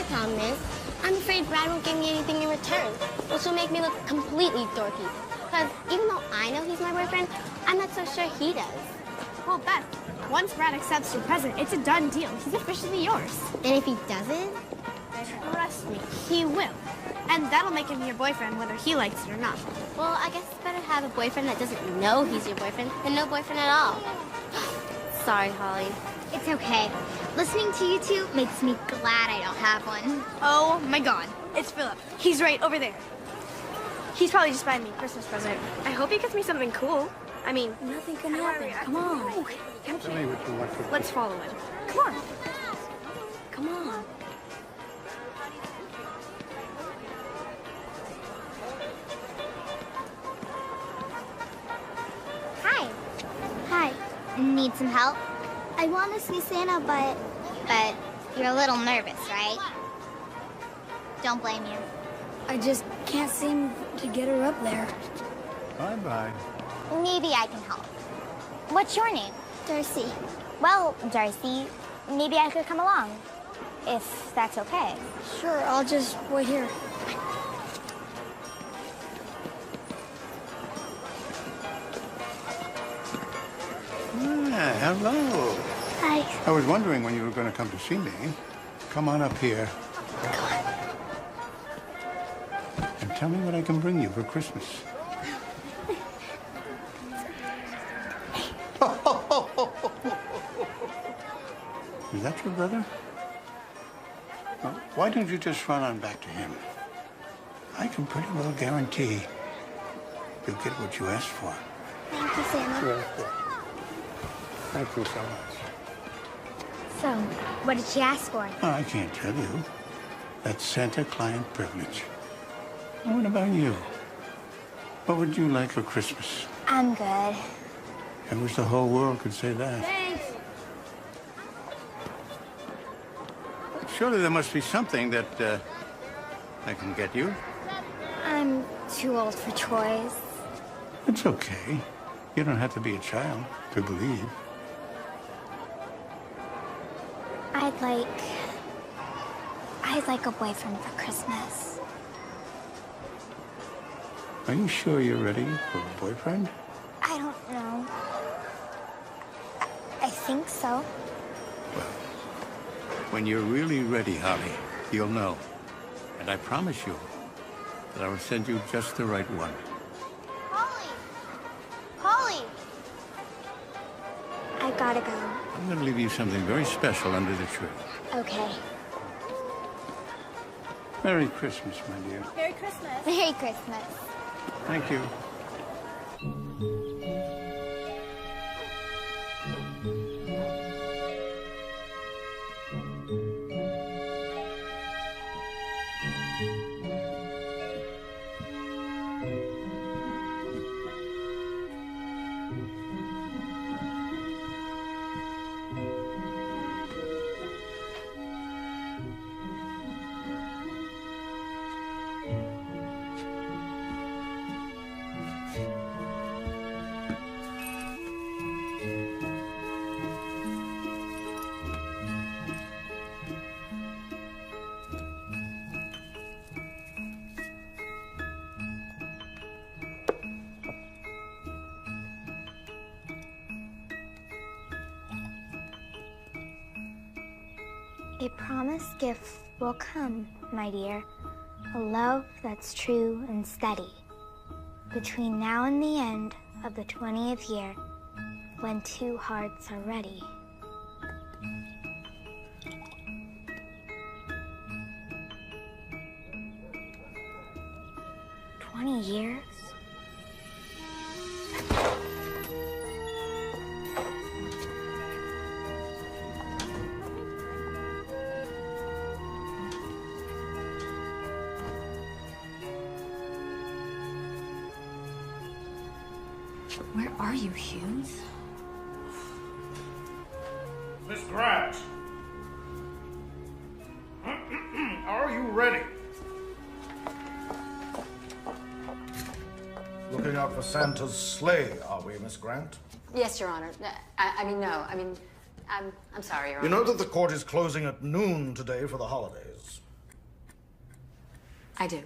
problem is, I'm afraid Brad won't give me anything in return, which will make me look completely dorky. Because even though I know he's my boyfriend, I'm not so sure he does. Well, Beth, once Brad accepts your present, it's a done deal. He's officially yours. And if he doesn't? Trust me, he will. And that'll make him your boyfriend whether he likes it or not. Well, I guess it's better to have a boyfriend that doesn't know he's your boyfriend than no boyfriend at all. Sorry, Holly. It's okay. Listening to you two makes me glad I don't have one. Oh my God, it's Philip. He's right over there. He's probably just buying me a Christmas present. I hope he gets me something cool. I mean, nothing can happen. Come on. Tell me what you want for let's follow him. Come on. Come on. Hi. Hi. Need some help? I want to see Santa, but you're a little nervous, right? Don't blame you. I just can't seem to get her up there. Bye-bye. Maybe I can help. What's your name? Darcy. Well, Darcy, maybe I could come along, if that's okay. Sure, I'll just wait here. Hello. Hi. I was wondering when you were going to come to see me. Come on up here. Come on. And tell me what I can bring you for Christmas. Is that your brother? Well, why don't you just run on back to him? I can pretty well guarantee you'll get what you asked for. Thank you, Santa. Yeah. Thank you so much. So, what did she ask for? Oh, I can't tell you. That's Santa client privilege. And what about you? What would you like for Christmas? I'm good. I wish the whole world could say that. Thanks. Surely there must be something that I can get you. I'm too old for toys. It's okay. You don't have to be a child to believe. I'd like a boyfriend for Christmas. Are you sure you're ready for a boyfriend? I don't know. I think so. Well, when you're really ready, Holly, you'll know. And I promise you that I will send you just the right one. Holly! Holly! I gotta go. I'm going to leave you something very special under the tree. Okay. Merry Christmas, my dear. Merry Christmas. Merry Christmas. Thank you. A promised gift will come, my dear. A love that's true and steady. Between now and the end of the 20th year, when two hearts are ready. $20 years? Where are you, Hughes? Miss Grant, are you ready? Looking out for Santa's sleigh, are we, Miss Grant? Yes, Your Honor. I'm sorry, Your Honor. You know that the court is closing at noon today for the holidays. I do.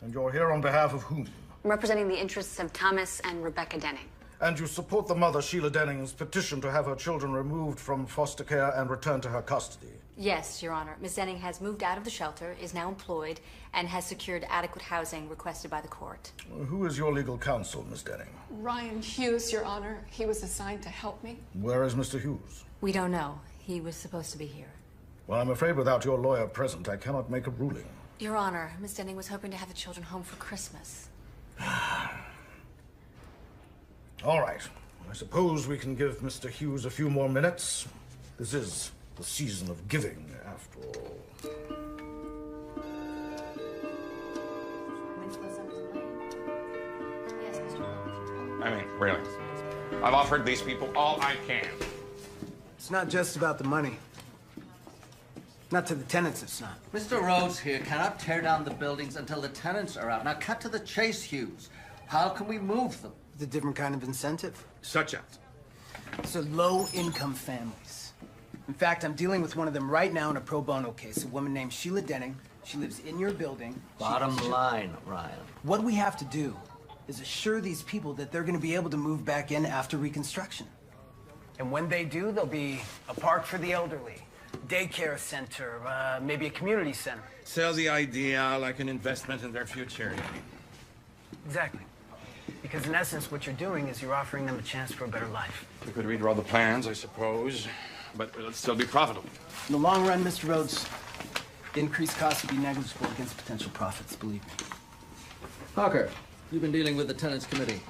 And you're here on behalf of whom? I'm representing the interests of Thomas and Rebecca Denning. And you support the mother, Sheila Denning's petition to have her children removed from foster care and returned to her custody? Yes, Your Honor. Ms. Denning has moved out of the shelter, is now employed, and has secured adequate housing requested by the court. Who is your legal counsel, Miss Denning? Ryan Hughes, Your Honor. He was assigned to help me. Where is Mr. Hughes? We don't know. He was supposed to be here. Well, I'm afraid without your lawyer present, I cannot make a ruling. Your Honor, Ms. Denning was hoping to have the children home for Christmas. All right. I suppose we can give Mr. Hughes a few more minutes. This is the season of giving, after all. I mean, really. I've offered these people all I can. It's not just about the money. Not to the tenants, it's not. Mr. Rhodes here cannot tear down the buildings until the tenants are out. Now cut to the chase, Hughes. How can we move them? It's a different kind of incentive. Such as? So low-income families. In fact, I'm dealing with one of them right now in a pro bono case. A woman named Sheila Denning. She lives in your building. Bottom line, Ryan. What we have to do is assure these people that they're going to be able to move back in after reconstruction. And when they do, there'll be a park for the elderly, daycare center, maybe a community center. Sell the idea like an investment in their future. Exactly. Because in essence, what you're doing is you're offering them a chance for a better life. We could redraw the plans, I suppose, but it'll still be profitable. In the long run, Mr. Rhodes, increased costs will be negligible against potential profits, believe me. Parker, you've been dealing with the tenants committee.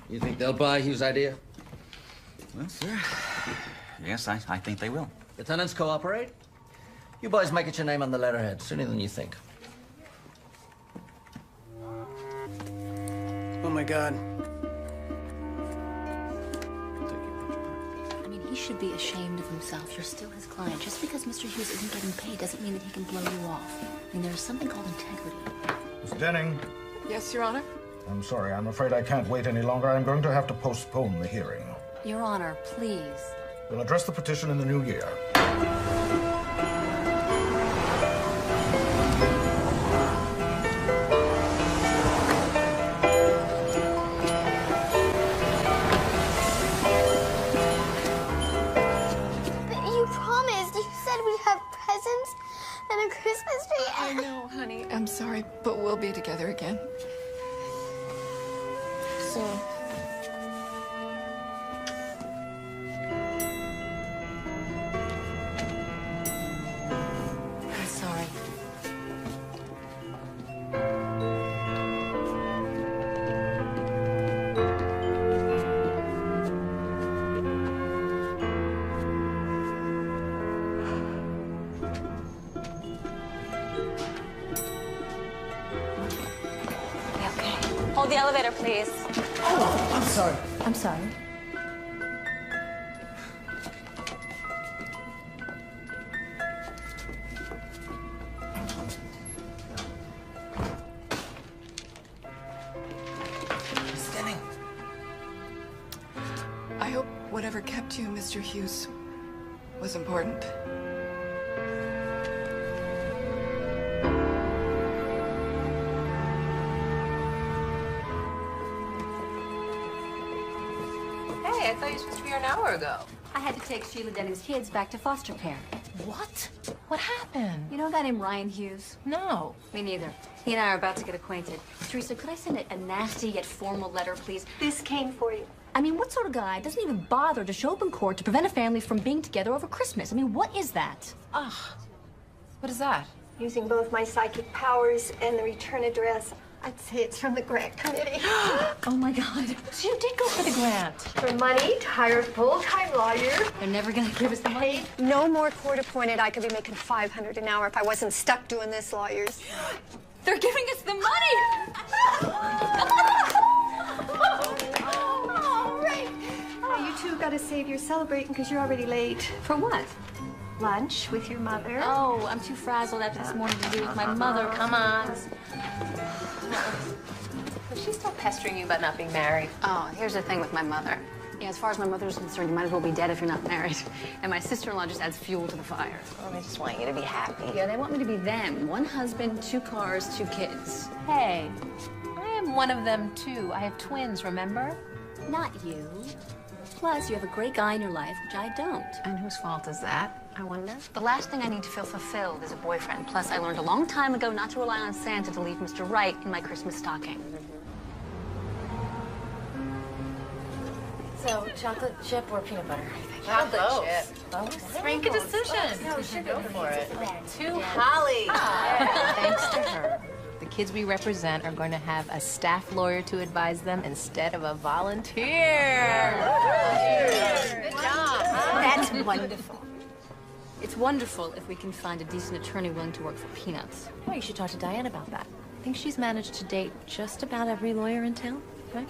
You think they'll buy Hughes' idea? Well, sir, yes, I think they will. The tenants cooperate? You boys might get your name on the letterhead sooner than you think. Oh, my God. I mean, he should be ashamed of himself. You're still his client. Just because Mr. Hughes isn't getting paid doesn't mean that he can blow you off. I mean, there's something called integrity. Miss Denning. Yes, Your Honor? I'm sorry. I'm afraid I can't wait any longer. I'm going to have to postpone the hearing. Your Honor, please. We'll address the petition in the new year. You promised. You said we'd have presents and a Christmas tree. I know, honey. I'm sorry, but we'll be together again. Soon. I'm sorry. Okay. Hold the elevator, please. Oh, I'm sorry. I'm sorry. Miss Denning. I hope whatever kept you, Mr. Hughes, was important. Hey, I thought you were supposed to be here an hour ago. I had to take Sheila Denning's kids back to foster care. What? What happened? You know a guy named Ryan Hughes? No. Me neither. He and I are about to get acquainted. Teresa, could I send a nasty yet formal letter, please? This came for you. I mean, what sort of guy doesn't even bother to show up in court to prevent a family from being together over Christmas? I mean, what is that? Ugh. What is that? Using both my psychic powers and the return address, I'd say it's from the grant committee. Oh, my God. So you did go for the grant. For money to hire a full-time lawyer. They're never going to give us the money. No more court-appointed. I could be making $500 an hour if I wasn't stuck doing this, lawyers. They're giving us the money! Oh, right. Oh, you two gotta save your celebrating because you're already late. For what? Lunch with your mother. Oh, I'm too frazzled after this morning to be with my mother. Come on. Was she still pestering you about not being married? Oh, here's the thing with my mother. Yeah, as far as my mother's concerned, you might as well be dead if you're not married. And my sister-in-law just adds fuel to the fire. Well, they just want you to be happy. Yeah, they want me to be them. 1 husband, 2 cars, 2 kids. Hey, I am one of them too. I have twins, remember? Not you. Plus, you have a great guy in your life, which I don't. And whose fault is that, I wonder? The last thing I need to feel fulfilled is a boyfriend. Plus, I learned a long time ago not to rely on Santa to leave Mr. Right in my Christmas stocking. So, chocolate chip or peanut butter? Chocolate chip. Both? Make a decision. No, should go for it. To Holly. Thanks to her, the kids we represent are going to have a staff lawyer to advise them instead of a volunteer. Good job. That's wonderful. It's wonderful if we can find a decent attorney willing to work for peanuts. Well, you should talk to Diane about that. I think she's managed to date just about every lawyer in town, right?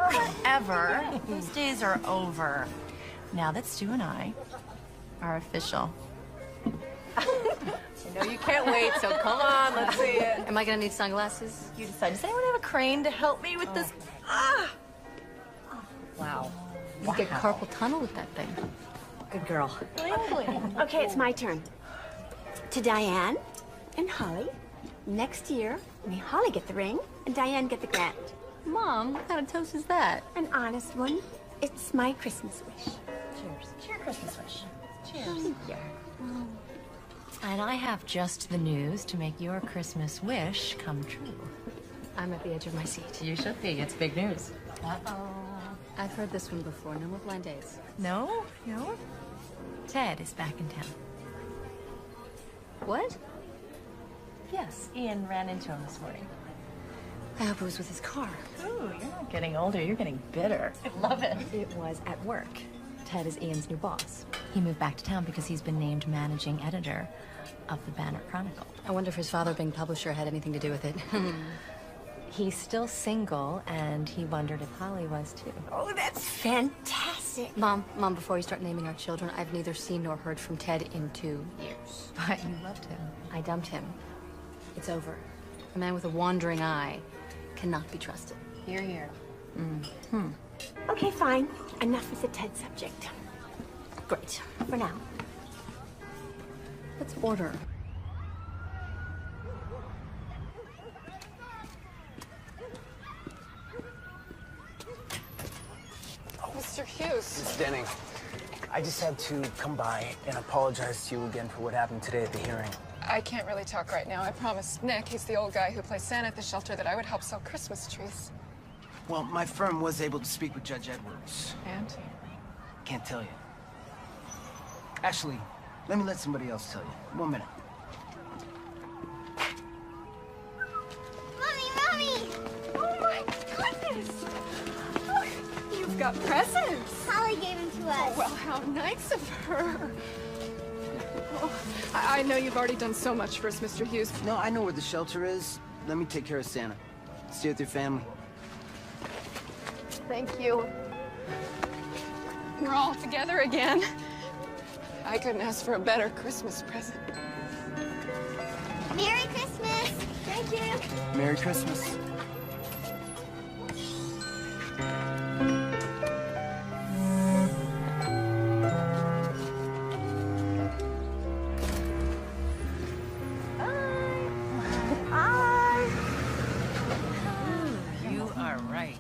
Whatever. Those days are over. Now that Stu and I are official. I know you can't wait, so come on, let's see it. Am I gonna need sunglasses? You decide. Does anyone have a crane to help me with this? Ah! Wow. You get carpal tunnel with that thing. Good girl. Okay, it's my turn. To Diane and Holly, next year, may Holly get the ring and Diane get the grant. Mom, what kind of toast is that? An honest one. It's my Christmas wish. Cheers. It's your Christmas wish. Cheers. Yeah. And I have just the news to make your Christmas wish come true. I'm at the edge of my seat. You should be. It's big news. Uh-oh. I've heard this one before. No more blind dates. No? No? Ted is back in town. What? Yes, Ian ran into him this morning. I hope it was with his car. Ooh, you're not getting older, you're getting bitter. I love it. It was at work. Ted is Ian's new boss. He moved back to town because he's been named managing editor of the Banner Chronicle. I wonder if his father being publisher had anything to do with it. He's still single, and he wondered if Holly was too. Oh, that's fantastic. Mom, before you start naming our children, I've neither seen nor heard from Ted in 2 years. But you loved him. I dumped him. It's over. A man with a wandering eye cannot be trusted. Hear, hear. Mm-hmm. Okay, fine. Enough with the Ted subject. Great. For now. Let's order. Mr. Hughes. Miss Denning, I just had to come by and apologize to you again for what happened today at the hearing. I can't really talk right now. I promised Nick, he's the old guy who plays Santa at the shelter, that I would help sell Christmas trees. Well, my firm was able to speak with Judge Edwards. And? Can't tell you. Actually, let somebody else tell you. 1 minute. Mommy! Oh my goodness! Look, you've got presents. Holly gave them to us. Oh, well, how nice of her. Oh, I know you've already done so much for us, Mr. Hughes. No, I know where the shelter is. Let me take care of Santa. Stay with your family. Thank you. We're all together again. I couldn't ask for a better Christmas present. Merry Christmas! Thank you! Merry Christmas. You are right.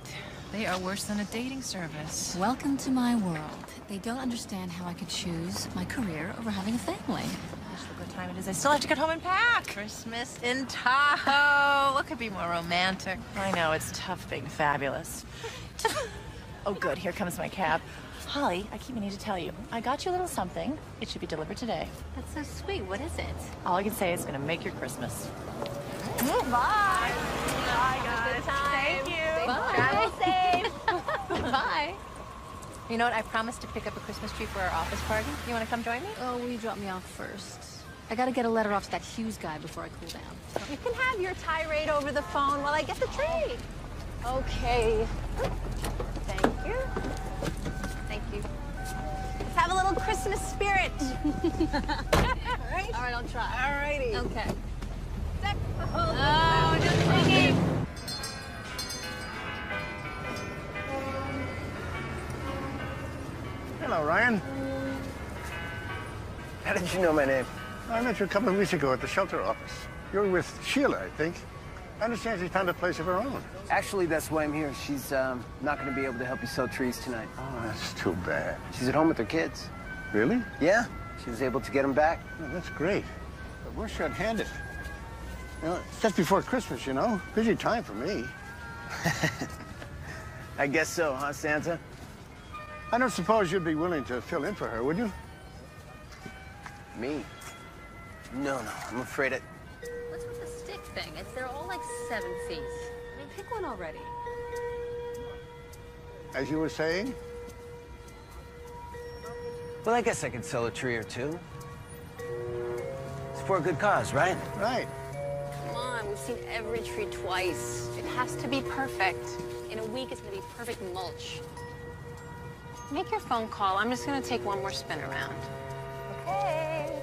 They are worse than a dating service. Welcome to my world. They don't understand how I could choose my career over having a family. Gosh, look what time it is. I still have to get home and pack. Christmas in Tahoe. What could be more romantic? I know, it's tough being fabulous. Oh, good. Here comes my cab. Holly, I keep meaning to tell you. I got you a little something. It should be delivered today. That's so sweet. What is it? All I can say is it's going to make your Christmas. Bye. Bye, guys. Thank you. Bye. Travel safe. Bye. You know what? I promised to pick up a Christmas tree for our office party. You want to come join me? Oh, will you drop me off first? I gotta get a letter off to that Hughes guy before I cool down. You can have your tirade over the phone while I get the tree. Okay. Thank you. Thank you. Let's have a little Christmas spirit. All right? All right, I'll try. All righty. Okay. Oh, just singing. Hello, Ryan. How did you know my name? I met you a couple of weeks ago at the shelter office. You're with Sheila, I think. I understand she's found a place of her own. Actually, that's why I'm here. She's not going to be able to help you sell trees tonight. Oh, that's too bad. She's at home with her kids. Really? Yeah. She was able to get them back. Oh, that's great. But we're short-handed. You know, it's just before Christmas, you know. Busy time for me. I guess so, huh, Santa? I don't suppose you'd be willing to fill in for her, would you? Me? No, I'm afraid it... What's with the stick thing? They're all like 7 feet. I mean, pick one already. As you were saying? Well, I guess I could sell a tree or two. It's for a good cause, right? Right. Come on, we've seen every tree twice. It has to be perfect. In a week, it's gonna be perfect mulch. Make your phone call. I'm just gonna take one more spin around. Okay.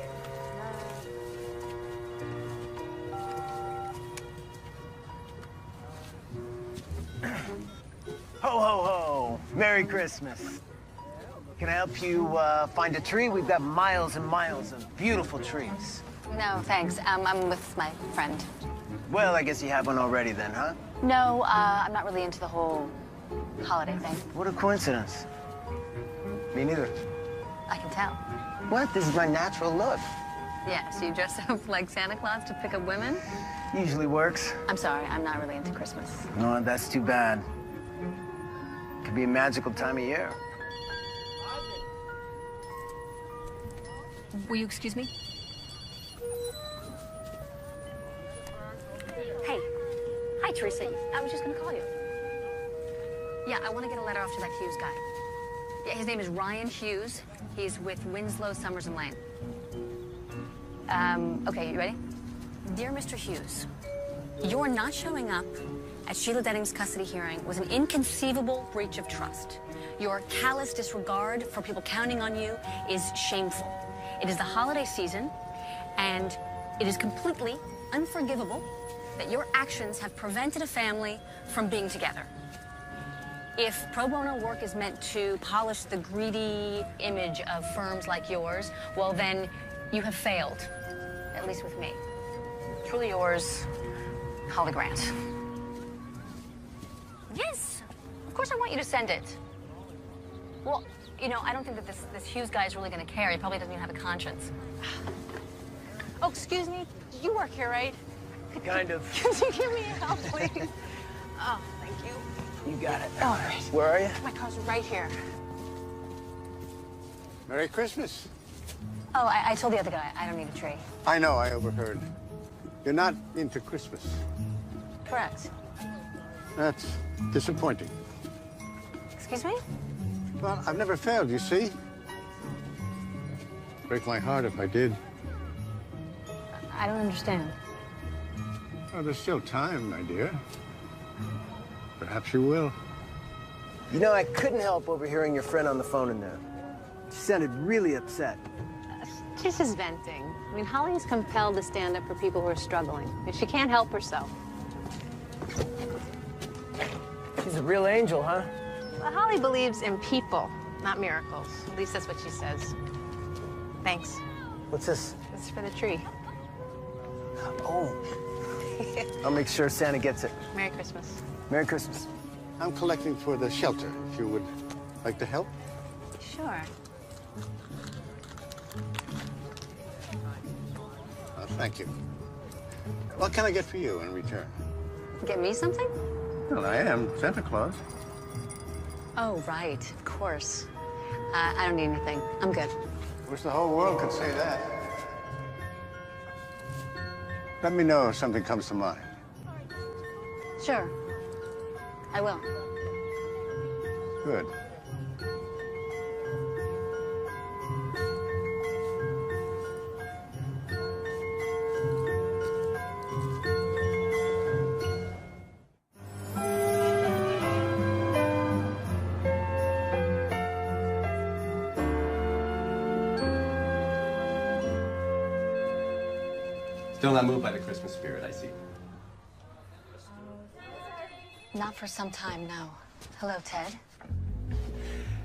Ho, ho, ho. Merry Christmas. Can I help you find a tree? We've got miles and miles of beautiful trees. No, thanks. I'm with my friend. Well, I guess you have one already then, huh? No, I'm not really into the whole holiday thing. What a coincidence. Me neither. I can tell. What? This is my natural look. Yeah, so you dress up like Santa Claus to pick up women? Usually works. I'm sorry, I'm not really into Christmas. No, that's too bad. Could be a magical time of year. Will you excuse me? Hey. Hi, Teresa. I was just gonna call you. Yeah, I want to get a letter off to that Hughes guy. Yeah, his name is Ryan Hughes. He's with Winslow, Summers and Lane. Okay, you ready? Dear Mr. Hughes, your not showing up at Sheila Denning's custody hearing was an inconceivable breach of trust. Your callous disregard for people counting on you is shameful. It is the holiday season, and it is completely unforgivable that your actions have prevented a family from being together. If pro bono work is meant to polish the greedy image of firms like yours, well then, you have failed, at least with me. Truly yours, Holly Grant. Yes, of course I want you to send it. Well, you know, I don't think that this Hughes guy is really gonna care. He probably doesn't even have a conscience. Oh, excuse me. You work here, right? Kind of. Could you give me a help, please? Oh, thank you. You got it. All right. Where are you? My car's right here. Merry Christmas. Oh, I told the other guy I don't need a tree. I know, I overheard. You're not into Christmas. Correct. That's disappointing. Excuse me? Well, I've never failed, you see. Break my heart if I did. I don't understand. Oh, there's still time, my dear. Perhaps you will. You know, I couldn't help overhearing your friend on the phone in there. She sounded really upset. She's just venting. I mean, Holly is compelled to stand up for people who are struggling. If she can't help herself. She's a real angel, huh? Well, Holly believes in people, not miracles. At least that's what she says. Thanks. What's this? This is for the tree. Oh. I'll make sure Santa gets it. Merry Christmas. Merry Christmas. I'm collecting for the shelter, if you would like to help. Sure. Oh, thank you. What can I get for you in return? Get me something? Well, I am Santa Claus. Oh, right, of course. I don't need anything. I'm good. Wish the whole world could say that. Let me know if something comes to mind. Sure. I will. Good. Still not moved by the Christmas spirit, I see. Not for some time, no. Hello, Ted.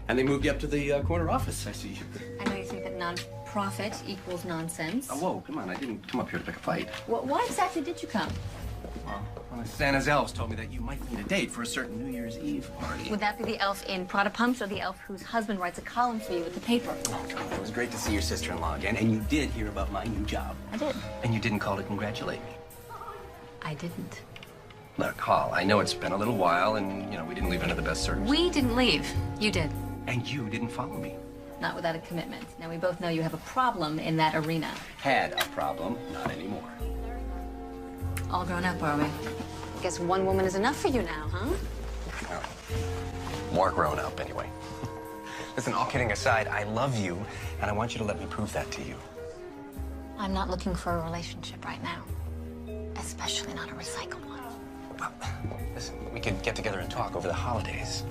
And they moved you up to the corner office, I see. I know you think that non-profit equals nonsense. Oh, whoa, come on. I didn't come up here to pick a fight. Why exactly did you come? Well, one of Santa's elves told me that you might need a date for a certain New Year's Eve party. Would that be the elf in Prada Pumps or the elf whose husband writes a column for you with the paper? Oh, God, it was great to see your sister-in-law again. And you did hear about my new job. I did. And you didn't call to congratulate me. I didn't. Look, Hall, I know it's been a little while, and, we didn't leave under the best circumstances. We didn't leave. You did. And you didn't follow me. Not without a commitment. Now, we both know you have a problem in that arena. Had a problem, not anymore. All grown up, are we? Guess one woman is enough for you now, huh? Well, more grown up, anyway. Listen, all kidding aside, I love you, and I want you to let me prove that to you. I'm not looking for a relationship right now. Especially not a recycled one. Well, listen, we could get together and talk over the holidays.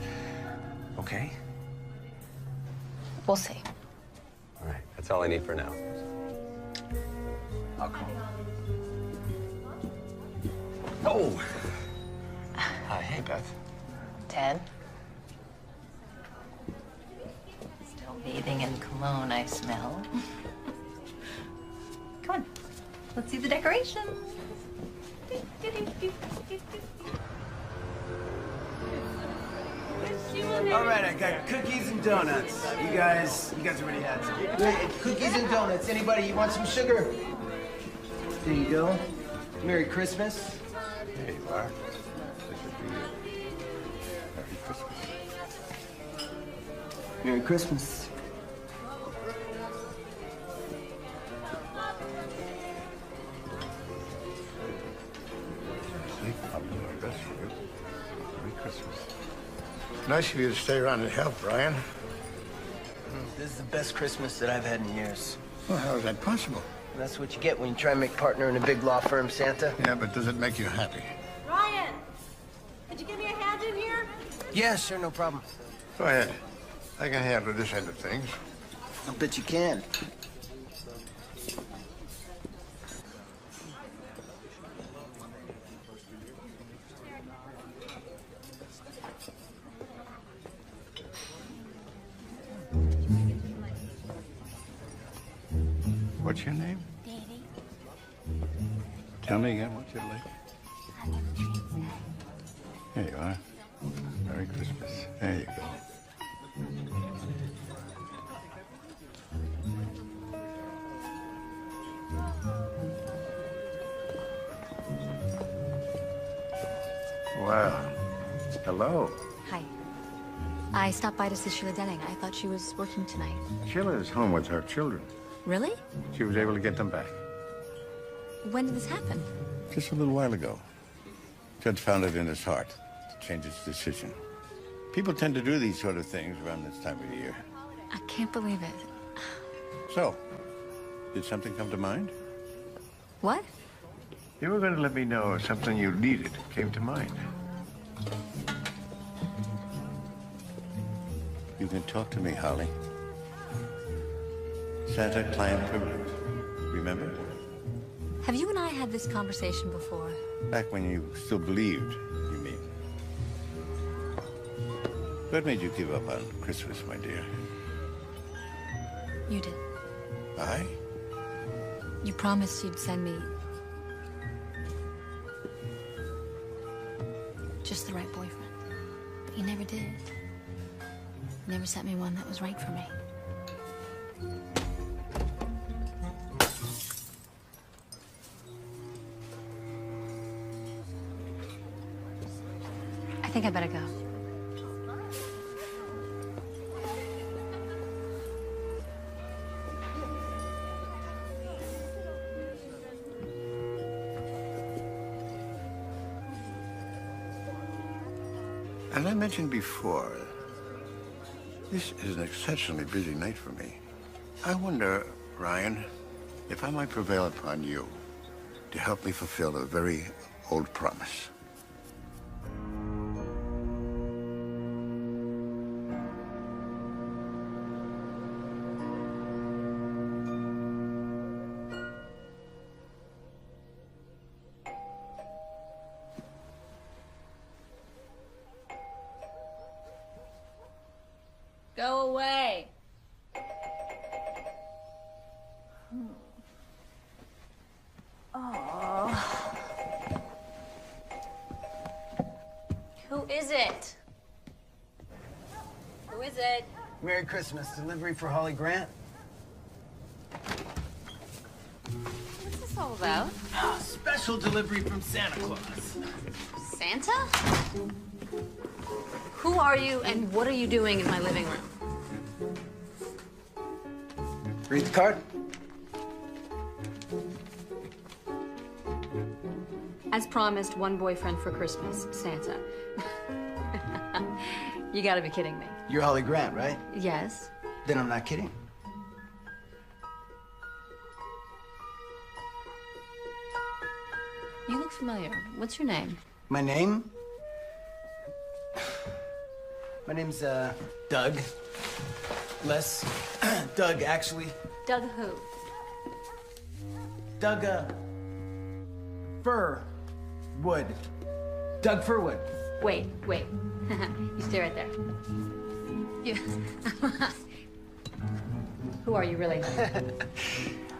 Okay? We'll see. All right, that's all I need for now. I'll call. Oh! Hey, Beth. Ted? Still bathing in cologne, I smell. Come on, let's see the decorations. All right, I got cookies and donuts. You guys already had some. Wait, cookies and donuts. Anybody, you want some sugar? There you go. Merry Christmas. There you are. This should be it. Merry Christmas. Merry Christmas. I'll do my best for you. Merry Christmas. Nice of you to stay around and help, Brian. This is the best Christmas that I've had in years. Well, how is that possible? That's what you get when you try and make partner in a big law firm, Santa. Yeah, but does it make you happy? Ryan, could you give me a hand in here? Yeah, sure, no problem. Go ahead. I can handle this end of things. I'll bet you can. What's your name? Davy. Tell me again what's your like. There you are. Merry Christmas. There you go. Wow. Hello. Hi. I stopped by to see Sheila Denning. I thought she was working tonight. Sheila is home with her children. Really? She was able to get them back. When did this happen? Just a little while ago. Judge found it in his heart to change his decision. People tend to do these sort of things around this time of year. I can't believe it. So, did something come to mind? What? You were going to let me know if something you needed came to mind. You can talk to me, Holly. Santa-client privilege. Remember? Have you and I had this conversation before? Back when you still believed, you mean. What made you give up on Christmas, my dear? You did. I? You promised you'd send me just the right boyfriend. But you never did. You never sent me one that was right for me. I think I better go. As I mentioned before, this is an exceptionally busy night for me. I wonder, Ryan, if I might prevail upon you to help me fulfill a very old promise. Go Oh. Who is it? Who is it? Merry Christmas. Delivery for Holly Grant. What's this all about? Special delivery from Santa Claus. Santa? Who are you and what are you doing in my living room? Read the card. As promised, one boyfriend for Christmas, Santa. You gotta be kidding me. You're Holly Grant, right? Yes. Then I'm not kidding. You look familiar. What's your name? My name? My name's, Doug. Les. Doug, actually. Doug who? Doug, Furwood. Doug Furwood. Wait. You stay right there. You... Who are you really?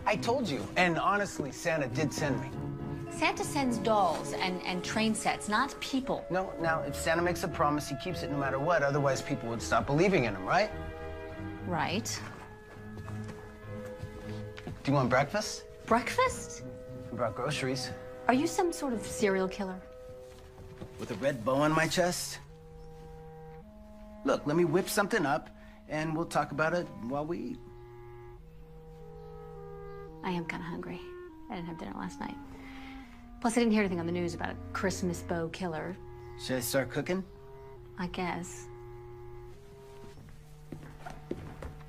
I told you. And honestly, Santa did send me. Santa sends dolls and train sets, not people. No, now, if Santa makes a promise, he keeps it no matter what. Otherwise, people would stop believing in him, right? Right. Do you want breakfast? Breakfast? I brought groceries. Are you some sort of serial killer? With a red bow on my chest? Look, let me whip something up, and we'll talk about it while we eat. I am kind of hungry. I didn't have dinner last night. Plus, I didn't hear anything on the news about a Christmas bow killer. Should I start cooking? I guess.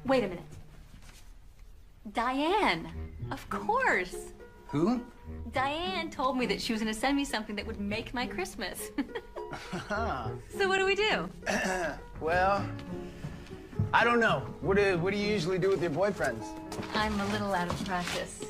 Wait a minute. Diane! Of course! Who? Diane told me that she was going to send me something that would make my Christmas. So what do we do? Well, I don't know. What do you usually do with your boyfriends? I'm a little out of practice.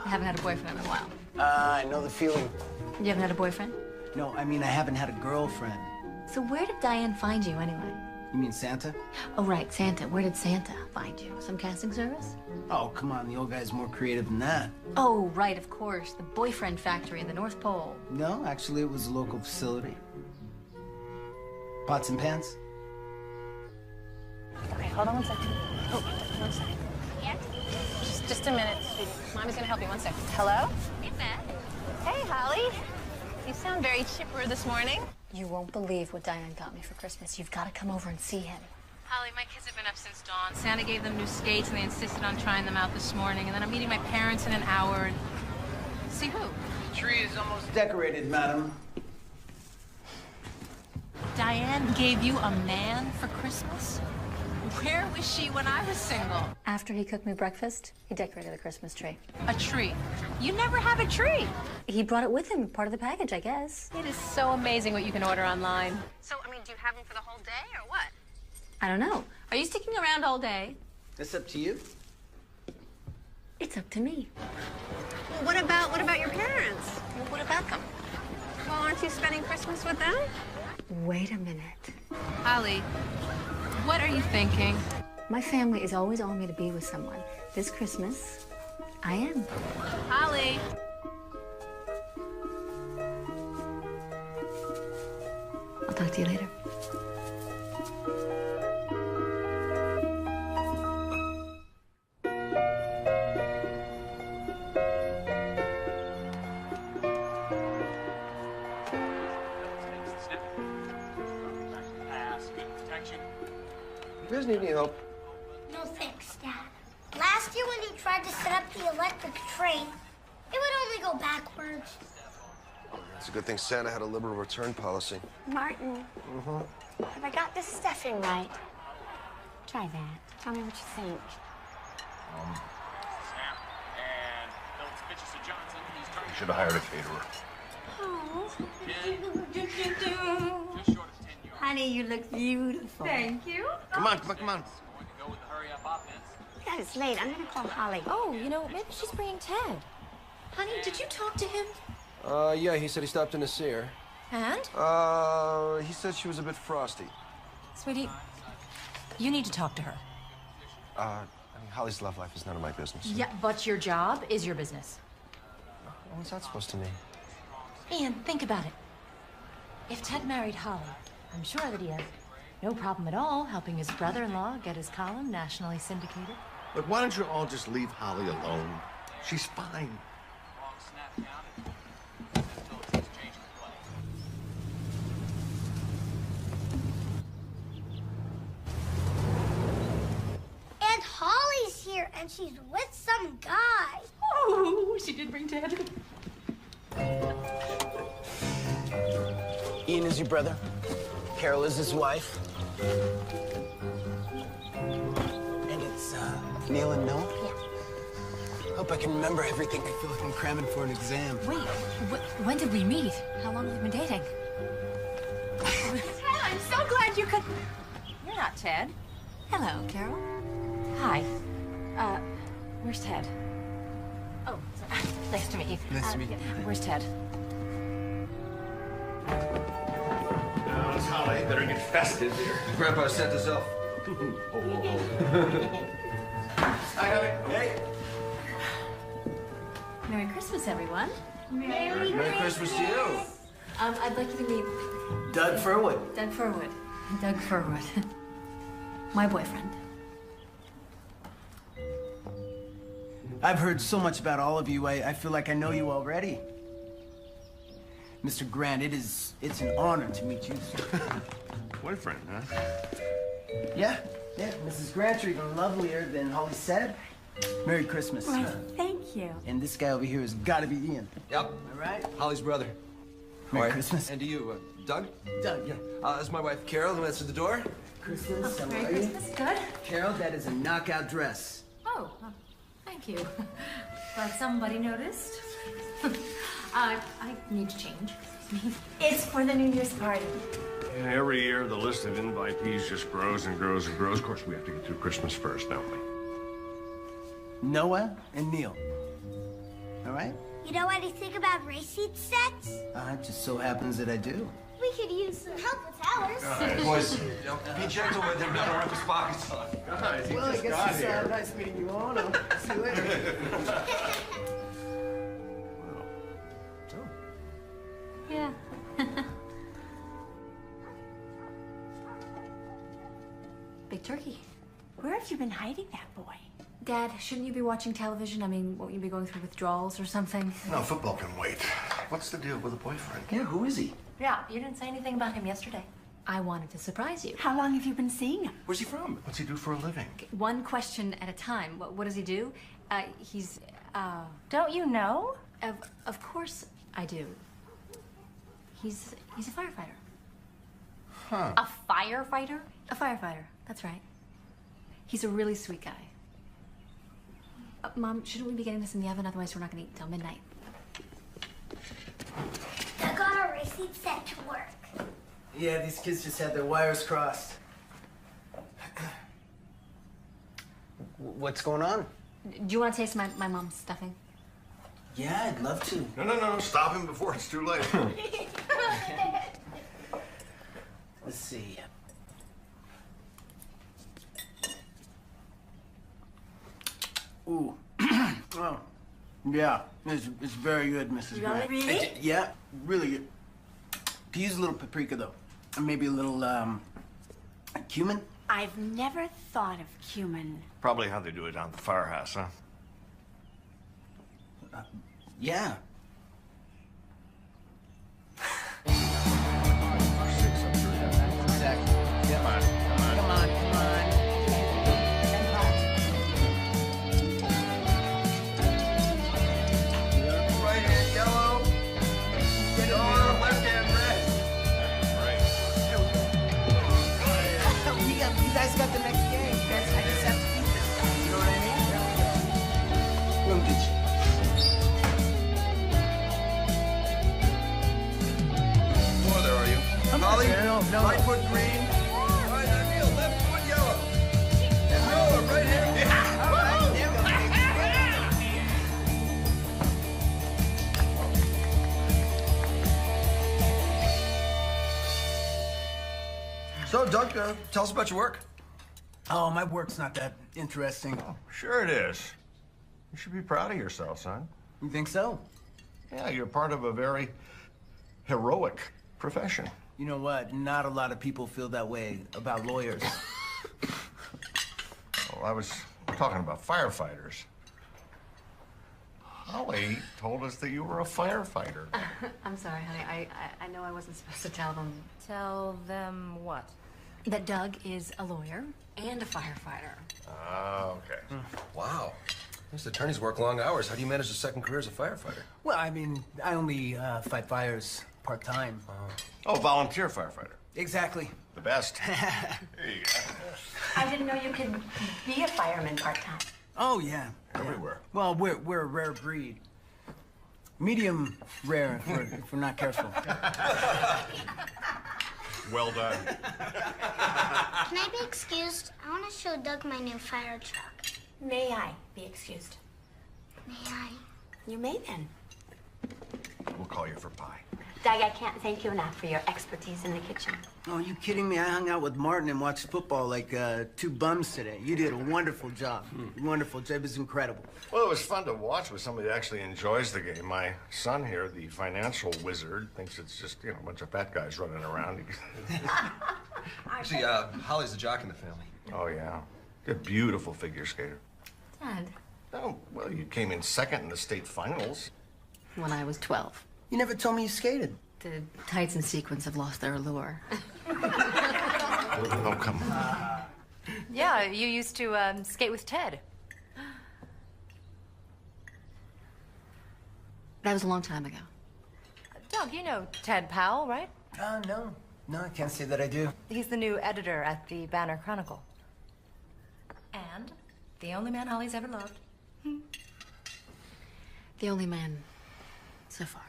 I haven't had a boyfriend in a while. I know the feeling. You haven't had a boyfriend? No, I mean, I haven't had a girlfriend. So where did Diane find you anyway? You mean Santa? Oh, right, Santa. Where did Santa find you? Some casting service? Oh, come on. The old guy's more creative than that. Oh, right, of course. The boyfriend factory in the North Pole. No, actually, it was a local facility. Pots and pans? Okay, hold on one second. Oh, 1 second. Just a minute, sweetie. Mommy's gonna help you. 1 second. Hello? Hey, Matt. Hey, Holly. You sound very chipper this morning. You won't believe what Diane got me for Christmas. You've got to come over and see him. Holly, my kids have been up since dawn. Santa gave them new skates, and they insisted on trying them out this morning. And then I'm meeting my parents in an hour. See who? The tree is almost decorated, madam. Diane gave you a man for Christmas? Where was she when I was single? After he cooked me breakfast, he decorated a Christmas tree. A tree? You never have a tree. He brought it with him, part of the package, I guess. It is so amazing what you can order online. So, I mean, do you have them for the whole day or what? I don't know. Are you sticking around all day? It's up to you. It's up to me. Well, what about your parents? Well, what about them? Well, aren't you spending Christmas with them? Wait a minute. Holly, what are you thinking? My family is always on me to be with someone. This Christmas, I am. Holly. I'll talk to you later. You guys need any help? No thanks, Dad. Last year when you tried to set up the electric train, it would only go backwards. It's a good thing Santa had a liberal return policy. Martin, have I got this stuffing right? Try that. Tell me what you think. You should have hired a caterer. Honey, you look beautiful. Thank you. Come on. God, it's late. I'm gonna call Holly. Oh, you know, maybe she's bringing Ted. Honey, did you talk to him? Yeah, he said he stopped in to see her. And? He said she was a bit frosty. Sweetie, you need to talk to her. I mean, Holly's love life is none of my business. Yeah, but your job is your business. What's that supposed to mean? Ian, think about it. If Ted married Holly, I'm sure that he has no problem at all helping his brother-in-law get his column nationally syndicated. But why don't you all just leave Holly alone? She's fine. And Holly's here, and she's with some guy. Oh, she did bring Ted. Ian is your brother. Carol is his wife. And it's, Neil and Noah? Yeah. Hope I can remember everything. I feel like I'm cramming for an exam. Wait, when did we meet? How long have we been dating? I'm so glad you could... You're not Ted. Hello, Carol. Hi. Where's Ted? Oh, sorry. Nice to meet you. Nice to meet you. Where's Ted? Now, it's Holly. Better get festive here. Grandpa set this up. Hi, honey. Hey. Merry Christmas, everyone. Merry Christmas to you. I'd like you to meet... Doug Furwood. Doug Furwood. Doug Furwood. My boyfriend. I've heard so much about all of you. I feel like I know you already. Mr. Grant, it's an honor to meet you, sir. Boyfriend, huh? Yeah. Mrs. Grant, you're even lovelier than Holly said. Merry Christmas. Well, thank you. And this guy over here has got to be Ian. Yep. All right? Holly's brother. Merry Christmas. And to you, Doug? Doug, yeah. That's my wife, Carol, who answered the door. Christmas, how Merry are you? Christmas. Good. Carol, that is a knockout dress. Oh, thank you. Glad somebody noticed. I need to change. It's for the New Year's party. And every year, the list of invitees just grows and grows and grows. Of course, we have to get through Christmas first, don't we? Noah and Neil. All right? You know anything about racing sets? It just so happens that I do. We could use some help with ours. Boys, be gentle with him. Don't rip his pockets off. Guys, Well, I guess it's nice meeting you all. I'll see you later. Yeah. Big turkey. Where have you been hiding that boy? Dad, shouldn't you be watching television? I mean, won't you be going through withdrawals or something? No, football can wait. What's the deal with a boyfriend? Yeah, who is he? Yeah, you didn't say anything about him yesterday. I wanted to surprise you. How long have you been seeing him? Where's he from? What's he do for a living? One question at a time. What does he do? He's, Don't you know? Of course I do. He's a firefighter. Huh. A firefighter? A firefighter, that's right. He's a really sweet guy. Mom, shouldn't we be getting this in the oven? Otherwise, we're not gonna eat till midnight. I got our racing set to work. Yeah, these kids just had their wires crossed. What's going on? Do you want to taste my mom's stuffing? Yeah, I'd love to. No. Stop him before it's too late. Let's see. Ooh. Oh. Yeah, it's very good, Mrs. Grant. Really? Yeah, really good. Could use a little paprika, though. And maybe a little, cumin. I've never thought of cumin. Probably how they do it down at the firehouse, huh? Yeah. Exactly. Come on. Right hand yellow. Left hand red. You guys got the next game. You guys, I just have to keep this. You know what I mean? No ditch. Oh, there are you. Holly, No. right foot green. Right hand, Neil, left foot yellow. And Noah, right hand. So, Doug, tell us about your work. Oh, my work's not that interesting. Oh, sure it is. You should be proud of yourself, son. You think so? Yeah, you're part of a very heroic profession. You know what? Not a lot of people feel that way about lawyers. Well, I was talking about firefighters. Holly told us that you were a firefighter. I'm sorry, honey. I know I wasn't supposed to tell them. Tell them what? That Doug is a lawyer and a firefighter. Ah, okay. Wow. These attorneys work long hours. How do you manage a second career as a firefighter? Well, I mean, I only fight fires part-time. Oh, volunteer firefighter. Exactly. The best. There you go. I didn't know you could be a fireman part-time. Oh, yeah. Everywhere. Well, we're a rare breed. Medium rare if we're not careful. Well done. Can I be excused? I want to show Doug my new fire truck. May I be excused? May I? You may then. We'll call you for pie. Doug, I can't thank you enough for your expertise in the kitchen. Oh, are you kidding me? I hung out with Martin and watched football like two bums today. You did a wonderful job. Wonderful job. It was incredible. Well, it was fun to watch with somebody that actually enjoys the game. My son here, the financial wizard, thinks it's just, a bunch of fat guys running around. Actually, Holly's the jock in the family. Oh, yeah. You're a beautiful figure skater. Dad. Oh, well, you came in second in the state finals. When I was 12. You never told me you skated. The tights and sequins have lost their allure. Oh, come on. Yeah, you used to skate with Ted. That was a long time ago. Doug, you know Ted Powell, right? No. No, I can't say that I do. He's the new editor at the Banner Chronicle. And the only man Holly's ever loved. The only man so far.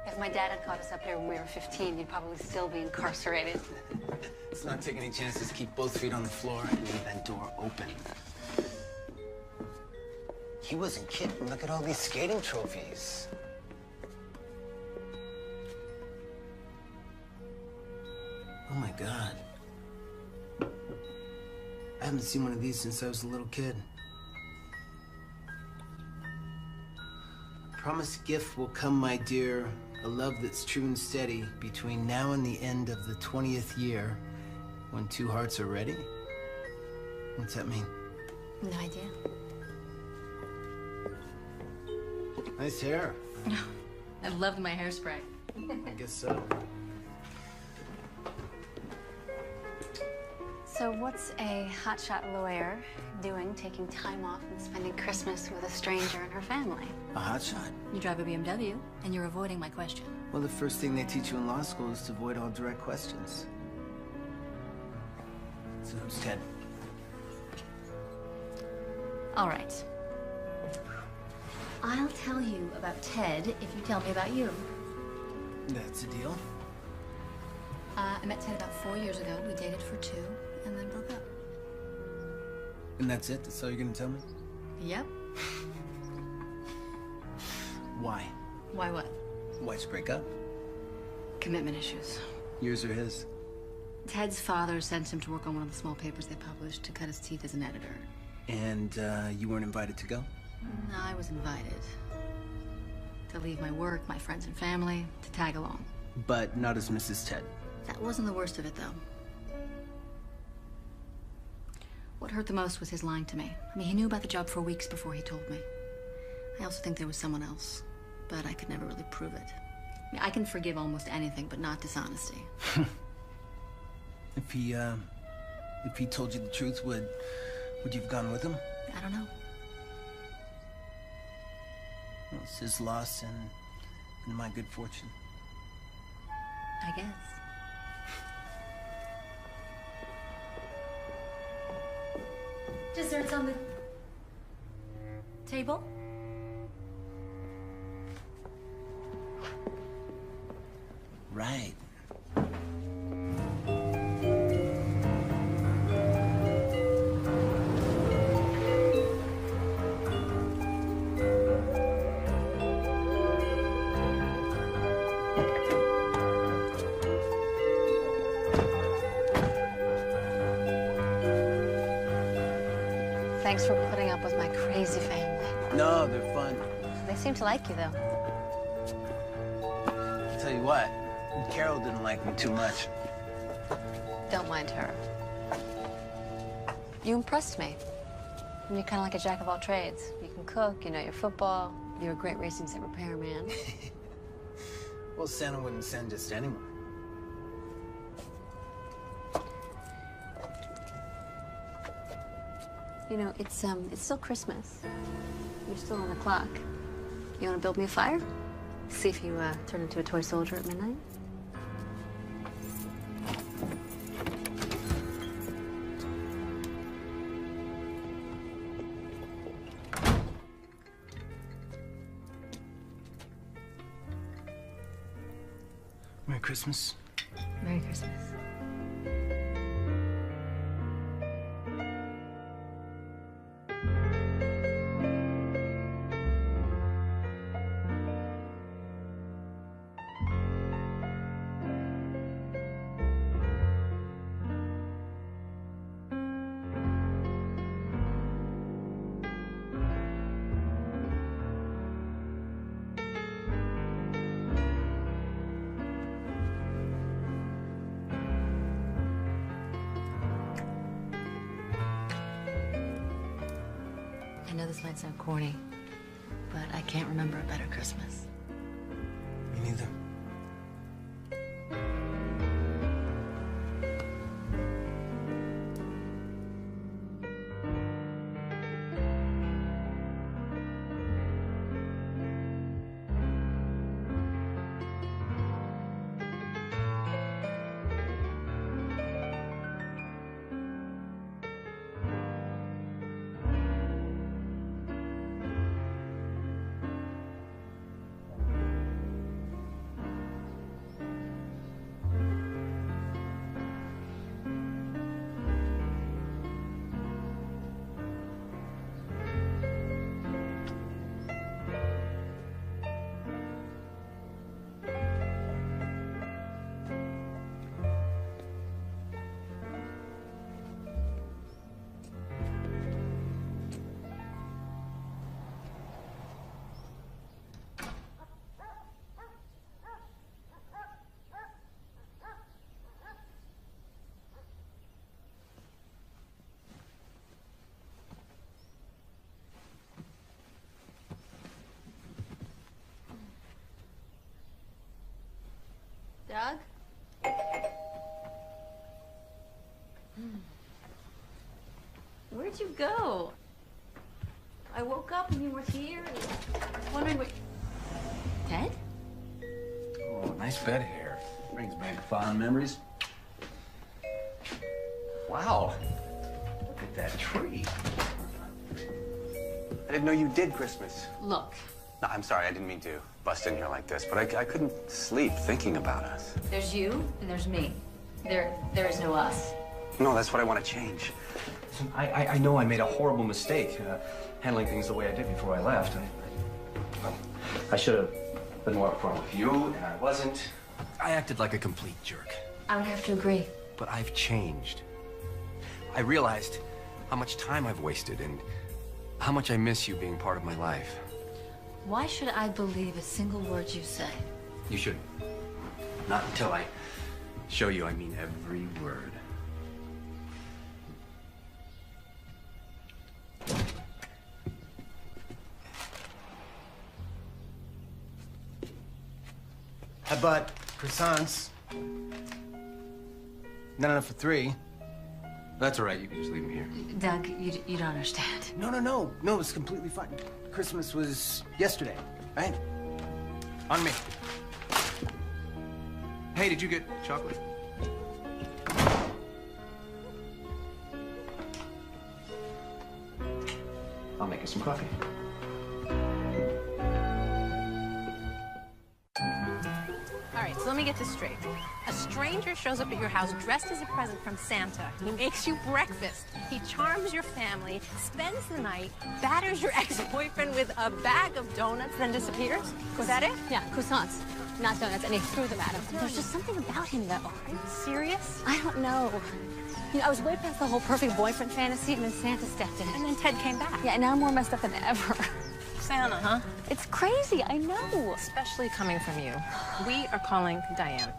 If my dad had caught us up here when we were 15, he'd probably still be incarcerated. Let's not take any chances. Keep both feet on the floor and leave that door open. He wasn't kidding. Look at all these skating trophies. Oh my God. I haven't seen one of these since I was a little kid. Promised gift will come, my dear. A love that's true and steady between now and the end of the 20th year, when two hearts are ready. What's that mean? No idea. Nice hair. I loved my hairspray. I guess so. So what's a hotshot lawyer doing taking time off and spending Christmas with a stranger and her family? A hotshot? You drive a BMW, and you're avoiding my question. Well, the first thing they teach you in law school is to avoid all direct questions. So who's Ted? All right. I'll tell you about Ted if you tell me about you. That's a deal. I met Ted about 4 years ago. We dated for 2, and then broke up. And that's it? That's all you're gonna tell me? Yep. Why? Why what? Why'd you break up? Commitment issues. Yours or his? Ted's father sent him to work on one of the small papers they published to cut his teeth as an editor. And you weren't invited to go? No, I was invited. To leave my work, my friends and family, to tag along. But not as Mrs. Ted. That wasn't the worst of it, though. What hurt the most was his lying to me. I mean, he knew about the job for weeks before he told me. I also think there was someone else, but I could never really prove it. I mean, I can forgive almost anything, but not dishonesty. If he told you the truth, would you have gone with him? I don't know. Well, it's his loss and my good fortune. I guess. Desserts on the table? Right. Thanks for putting up with my crazy family. No, they're fun. They seem to like you, though. I'll tell you what, Carol didn't like me too much. Don't mind her. You impressed me. And you're kind of like a jack of all trades. You can cook, you know your football, you're a great racing set repairman. Well, Santa wouldn't send just anyone. You know, it's still Christmas. You're still on the clock. You want to build me a fire? See if you turn into a toy soldier at midnight? Merry Christmas. Merry Christmas. I know this might sound corny, but I can't remember a better Christmas. Me neither. Doug? Where'd you go? I woke up and you were here and I was wondering what... Ted? Oh, nice bed hair. Brings back fond memories. Wow. Look at that tree. I didn't know you did Christmas. Look, No, I'm sorry, I didn't mean to bust in here like this, but I couldn't sleep thinking about us. There's you and there's me. There is no us. No, that's what I want to change. Listen, I know I made a horrible mistake handling things the way I did before I left. I should have been more upfront with you, and I wasn't. I acted like a complete jerk. I would have to agree. But I've changed. I realized how much time I've wasted and how much I miss you being part of my life. Why should I believe a single word you say? You shouldn't. Not until I show you I mean every word. I bought croissants. Not enough for 3. That's all right, you can just leave them here. Doug, you don't understand. No, it's completely fine. Christmas was yesterday, right? On me. Hey, did you get chocolate? I'll make us some coffee. All right, so let me get this straight. A stranger shows up at your house dressed as a present from Santa. He makes you breakfast. He charms your family, spends the night, batters your ex-boyfriend with a bag of donuts, then disappears? Was that it? Yeah, croissants. not donuts, and he threw them at him. There's just something about him, though. Are you serious? I don't know. You know, I was way past the whole perfect boyfriend fantasy, and then Santa stepped in. And then Ted came back. Yeah, and now I'm more messed up than ever. Santa, huh? It's crazy, I know. Especially coming from you. We are calling Diane.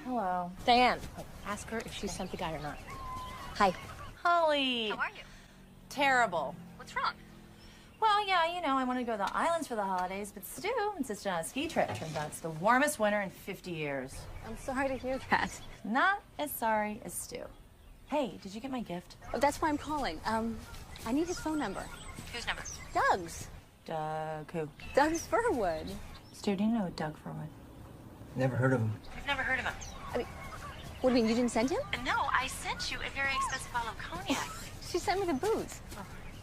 Hello. Diane, ask her if she sent the guy or not. Hi. Holly. How are you? Terrible. What's wrong? Well, yeah, you know, I wanted to go to the islands for the holidays, but Stu insisted on a ski trip. Turns out it's the warmest winter in 50 years. I'm sorry to hear that. Not as sorry as Stu. Hey, did you get my gift? Oh, that's why I'm calling. I need his phone number. Whose number? Doug's. Doug who? Doug's Furwood. Stu, do you know Doug Furwood? Never heard of him. We've never heard of him. I mean, what do you mean, you didn't send him? No, I sent you a very expensive bottle of cognac. She sent me the booze.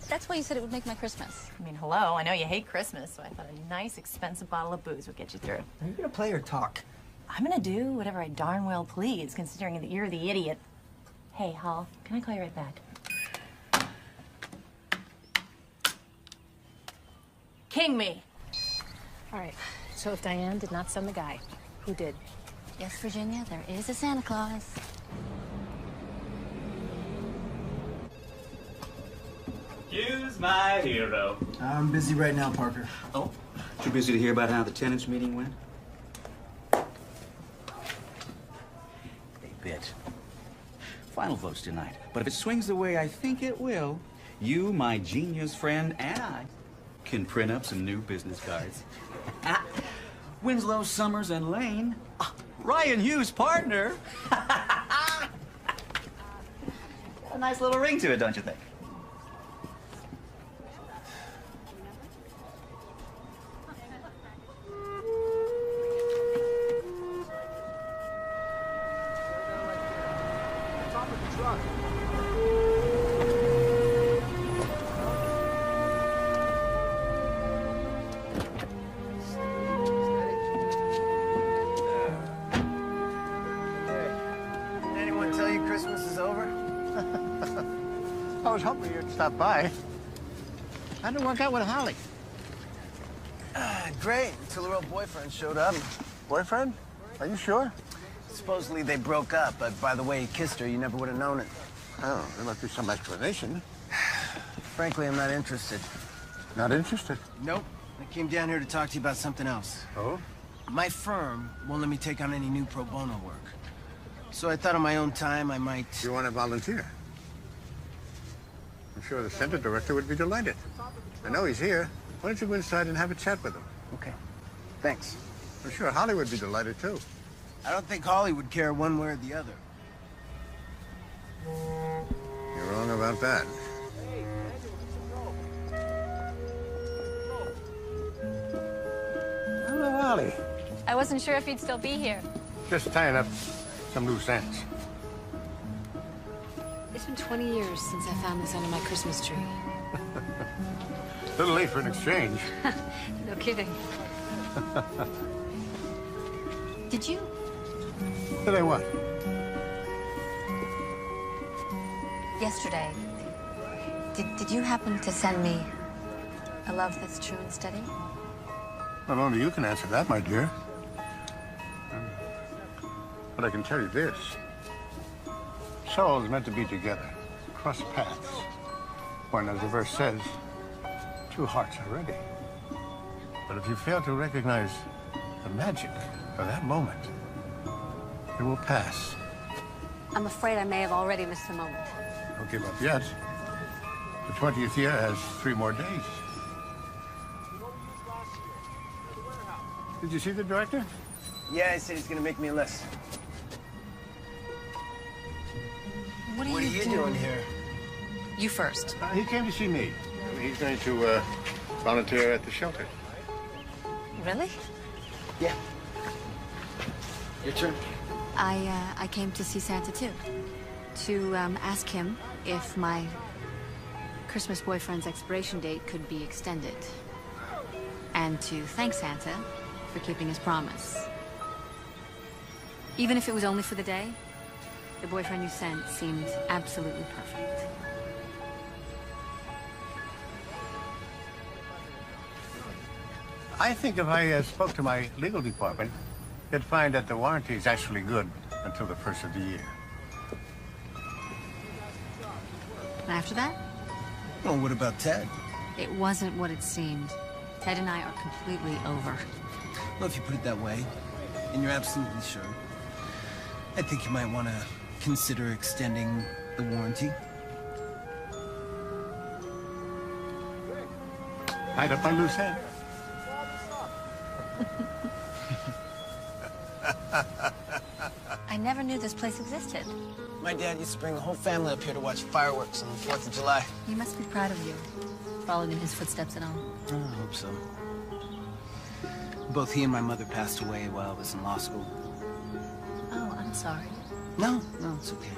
That's why you said it would make my Christmas. I mean, hello, I know you hate Christmas, so I thought a nice, expensive bottle of booze would get you through. Are you gonna play or talk? I'm gonna do whatever I darn well please, considering that you're the idiot. Hey, Hall, can I call you right back? King me. All right, so if Diane did not send the guy, who did? Yes, Virginia, there is a Santa Claus. Use my hero. I'm busy right now, Parker. Oh, too busy to hear about how the tenants meeting went? Hey, bitch. Final vote's tonight. But if it swings the way I think it will, you, my genius friend, and I can print up some new business cards. Winslow, Summers, and Lane. Ryan Hughes' partner. A nice little ring to it, don't you think? Anyone tell you Christmas is over? I was hoping you'd stop by. How'd it work out with Holly? Great, until her old boyfriend showed up. Boyfriend? Are you sure? Supposedly they broke up, but by the way he kissed her, you never would have known it. Oh, there must be some explanation. Frankly, I'm not interested. Not interested? Nope. I came down here to talk to you about something else. Oh? My firm won't let me take on any new pro bono work. So I thought on my own time I might... You want to volunteer? I'm sure the center director would be delighted. I know he's here. Why don't you go inside and have a chat with him? Okay. Thanks. I'm sure Holly would be delighted, too. I don't think Holly would care one way or the other. You're wrong about that. Hello, Holly. I wasn't sure if you'd still be here. Just tying up some loose ends. It's been 20 years since I found this under my Christmas tree. A little late for an exchange. No kidding. Did you? Did I what? Yesterday, did you happen to send me a love that's true and steady? Well, only you can answer that, my dear. But I can tell you this. Souls meant to be together, cross paths. When, as the verse says, two hearts are ready. But if you fail to recognize the magic of that moment, it will pass. I'm afraid I may have already missed the moment. Don't give up yet. The 20th year has 3 more days. Did you see the director? Yeah, he said he's gonna make me a list. What are you doing here? You first. He came to see me. He's going to volunteer at the shelter. Really? Yeah. Your turn. I came to see Santa too. To ask him if my Christmas boyfriend's expiration date could be extended. And to thank Santa for keeping his promise. Even if it was only for the day, the boyfriend you sent seemed absolutely perfect. I think if I spoke to my legal department, they'd find that the warranty is actually good until the first of the year. And after that, Well, what about Ted? it wasn't what it seemed. Ted and I are completely over. Well, if you put it that way, and you're absolutely sure, I think you might want to consider extending the warranty. Tied up my loose end. I never knew this place existed. My dad used to bring the whole family up here to watch fireworks on the 4th of July. He must be proud of you. Followed in his footsteps at all. Oh, I hope so. Both he and my mother passed away while I was in law school. Oh, I'm sorry. No, it's okay.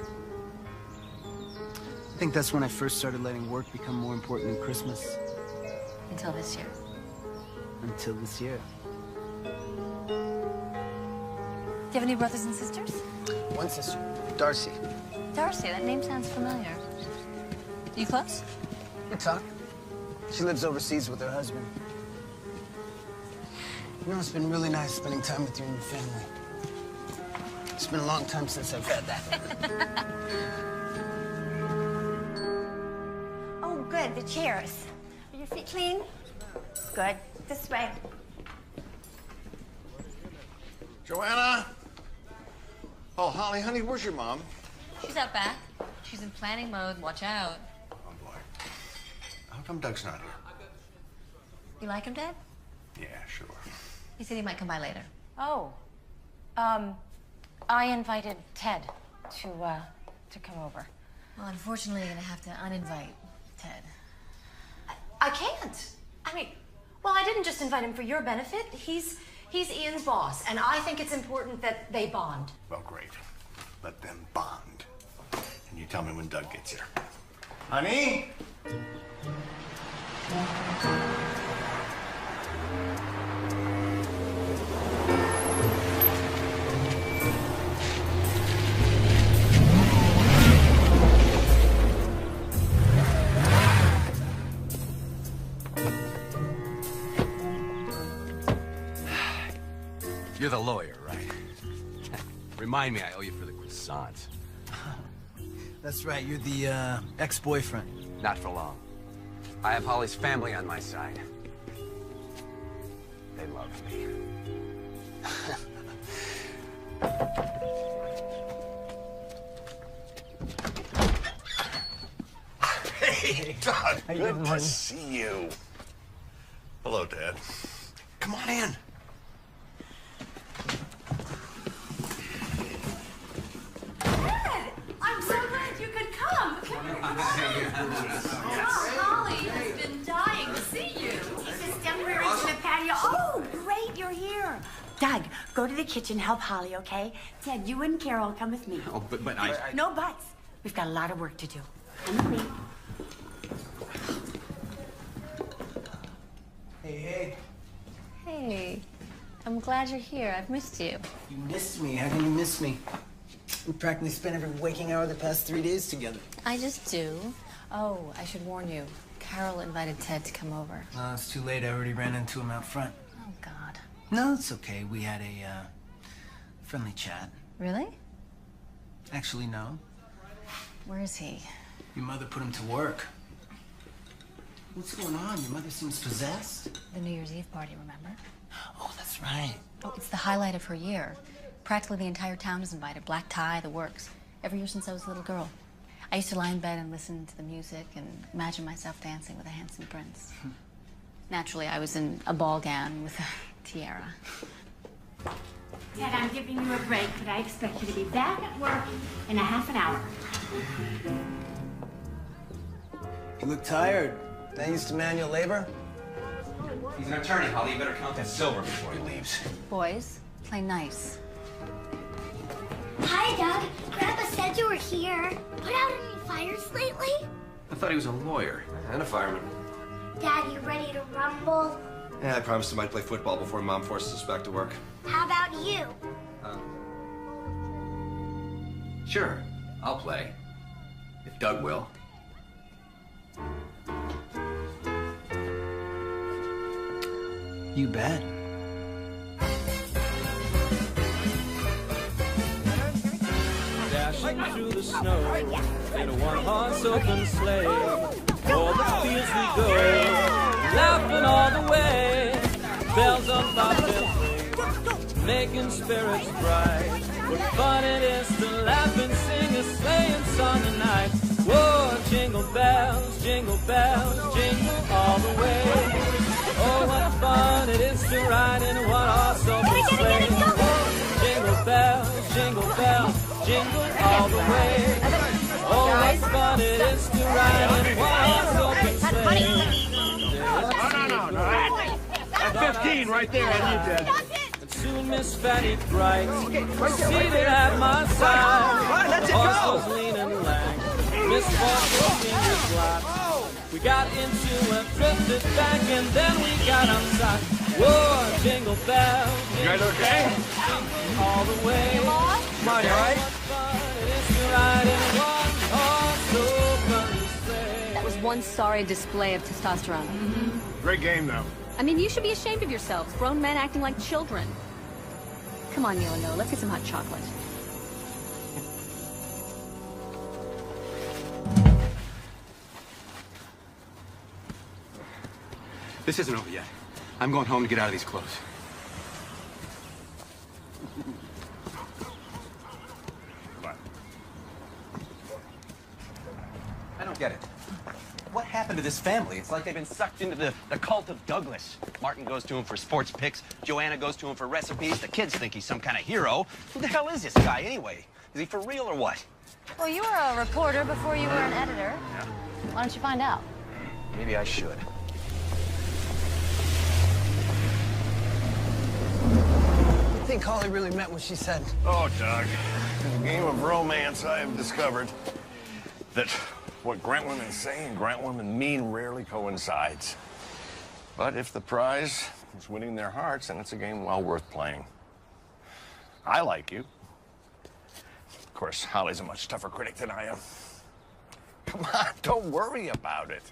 I think that's when I first started letting work become more important than Christmas. Until this year. Until this year. Do you have any brothers and sisters? One sister, Darcy. Darcy, that name sounds familiar. You close? We talk. She lives overseas with her husband. You know, it's been really nice spending time with you and your family. It's been a long time since I've had that. Oh, good. The chairs. Are your feet clean? Good. This way. Joanna? Oh, Holly, honey, where's your mom? She's out back. She's in planning mode. Watch out. Oh, boy. How come Doug's not here? You like him, Dad? Yeah, sure. He said he might come by later. Oh, I invited Ted to come over. Well, unfortunately, you're gonna have to uninvite Ted. I can't. I mean, well, I didn't just invite him for your benefit. He's Ian's boss, and I think it's important that they bond. Well, great. Let them bond. And you tell me when Doug gets here. Honey? You're the lawyer, right? Remind me I owe you for the croissant. That's right, you're the ex-boyfriend. Not for long. I have Holly's family on my side. They love me. Hey, Doug. How you Good doing, to honey? see you. Hello, Dad. Come on in. I'm so glad you could come. Holly has been dying to see you. Is this temporary to the patio? Oh, great, you're here. Doug, go to the kitchen, help Holly, okay? Ted, you and Carol come with me. Oh, but I... No buts. We've got a lot of work to do. Come with me. Hey. Hey, I'm glad you're here. I've missed you. You missed me. How can you miss me? We practically spent every waking hour of the past 3 days together. I just do. Oh, I should warn you. Carol invited Ted to come over. No, it's too late. I already ran into him out front. Oh, God. No, it's okay. We had a friendly chat. Really? Actually, no. Where is he? Your mother put him to work. What's going on? Your mother seems possessed. The New Year's Eve party, remember? Oh, that's right. Oh, it's the highlight of her year. Practically the entire town is invited. Black tie, the works. Every year since I was a little girl. I used to lie in bed and listen to the music and imagine myself dancing with a handsome prince. Naturally, I was in a ball gown with a tiara. Ted, I'm giving you a break, but I expect you to be back at work in a half an hour. You look tired. That used to manual labor? He's an attorney, Holly. You better count that silver before he leaves. Boys, play nice. Hi, Doug. Grandpa said you were here. Put out any fires lately? I thought he was a lawyer. And a fireman. Dad, you ready to rumble? Yeah, I promised him I'd play football before Mom forces us back to work. How about you? Sure, I'll play. If Doug will. You bet. Dashing through the snow in a one-horse open sleigh. O'er the fields we go, laughing all the way. Bells on bobtails ring, making spirits bright. What fun it is to laugh and sing a sleighing song tonight. Whoa, jingle bells, jingle all the way. Oh, what fun it is to ride in a one-horse open sleigh. Whoa, jingle bells, jingle all the way. Oh, what fun it is to ride in a one-horse open sleigh. No. That's 15 right there on you, Dad. And soon Miss Fanny Bright was seated at my side. The horse was lean and lank, Miss Fortune fingers locked. We got into a drifted bank and then we got outside. Whoa, jingle bells, You guys okay? jingle all the way. Come on, you all right? That was one sorry display of testosterone. Great game, though. I mean, you should be ashamed of yourselves. Grown men acting like children. Come on, Yolo, let's get some hot chocolate. This isn't over yet. I'm going home to get out of these clothes. I don't get it. What happened to this family? It's like they've been sucked into the cult of Douglas. Martin goes to him for sports picks. Joanna goes to him for recipes. The kids think he's some kind of hero. Who the hell is this guy, anyway? Is he for real or what? Well, you were a reporter before you were an editor. Yeah. Why don't you find out? Maybe I should. I think Holly really meant what she said. Oh, Doug. In the game of romance, I have discovered that what Grant women say and Grant women mean rarely coincides. But if the prize is winning their hearts, then it's a game well worth playing. I like you. Of course, Holly's a much tougher critic than I am. Come on, don't worry about it.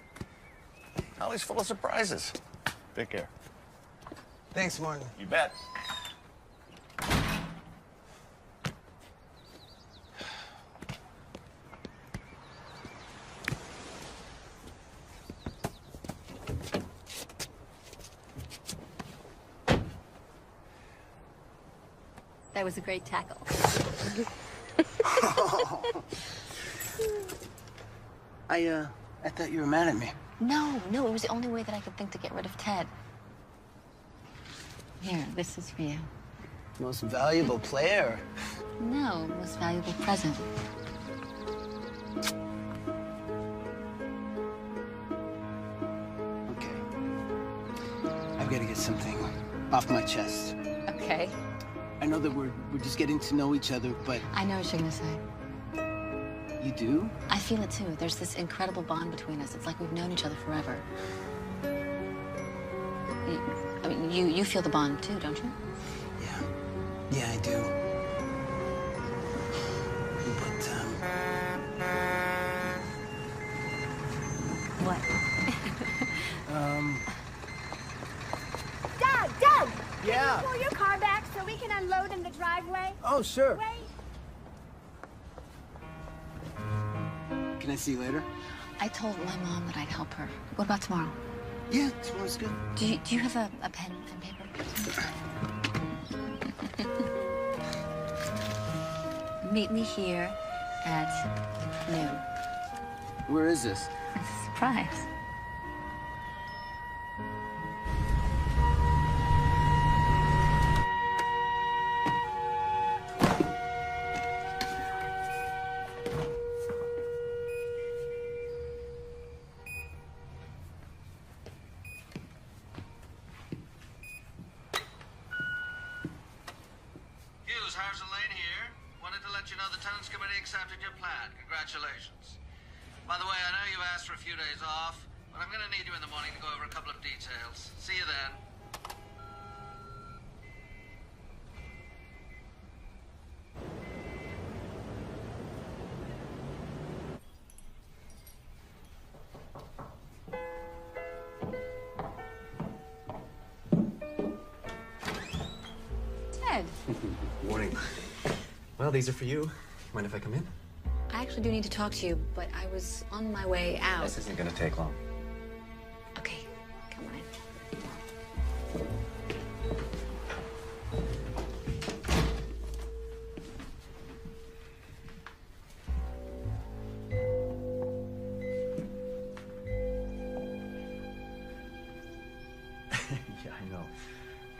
Holly's full of surprises. Take care. Thanks, Martin. You bet. That was a great tackle. I thought you were mad at me. No, it was the only way that I could think to get rid of Ted. Here, this is for you. Most valuable player. No, most valuable present. Okay. I've got to get something off my chest. Okay. I know that we're just getting to know each other, but... I know what you're gonna say. You do? I feel it too. There's this incredible bond between us. It's like we've known each other forever. You feel the bond too, don't you? Yeah, I do. But, What? Doug! Yeah? Can you pull your car back so we can unload in the driveway? Oh, sure. Wait. Can I see you later? I told my mom that I'd help her. What about tomorrow? Yeah, tomorrow's good. Do you have a pen and paper? Meet me here at noon. Where is this? It's a surprise. Accepted your plan. Congratulations. By the way, I know you've asked for a few days off, but I'm going to need you in the morning to go over a couple of details. See you then. ahead. Morning. Well, these are for you. Mind if I come in? I actually do need to talk to you, but I was on my way out. This isn't gonna take long. Okay, come on in. Yeah, I know.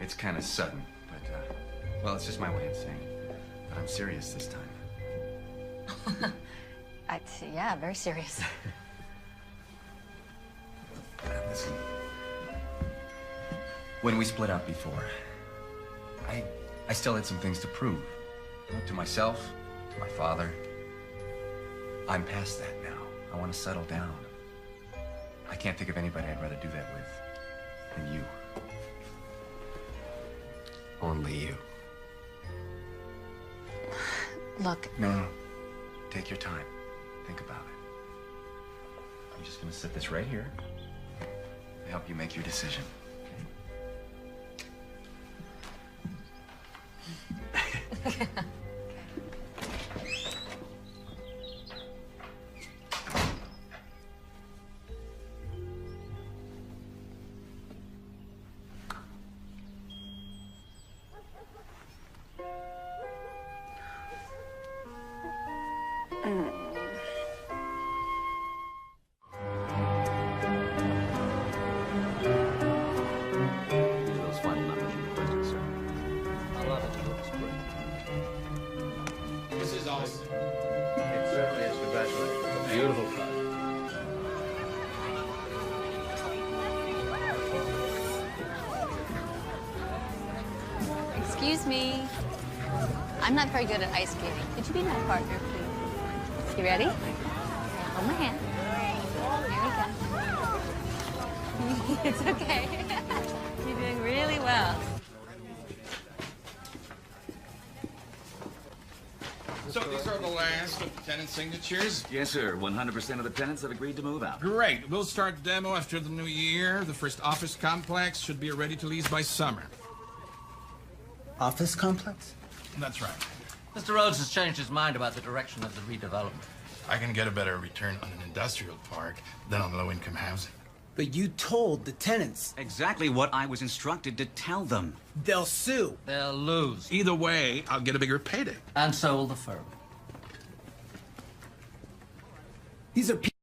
It's kind of sudden, but, well, it's just my way of saying it. But I'm serious this time. Yeah, very serious. Listen. When we split up before, I still had some things to prove. To myself, to my father. I'm past that now. I want to settle down. I can't think of anybody I'd rather do that with than you. Only you. Look. No. Take your time. Think about it. I'm just gonna set this right here to help you make your decision. Okay? Those final numbers you requested, sir. I love it. Looks great. This is awesome. It certainly is. Congratulations. It's a beautiful product. Excuse me. I'm not very good at ice skating. Could you be my partner, please? You ready? Hold my hand. There we go. It's okay. You're doing really well. So these are the last of the tenant signatures? Yes, sir. 100% of the tenants have agreed to move out. Great. We'll start the demo after the new year. The first office complex should be ready to lease by summer. Office complex? That's right. Mr. Rhodes has changed his mind about the direction of the redevelopment. I can get a better return on an industrial park than on low-income housing. But you told the tenants. Exactly what I was instructed to tell them. They'll sue. They'll lose. Either way, I'll get a bigger payday. And so will the firm. These are people.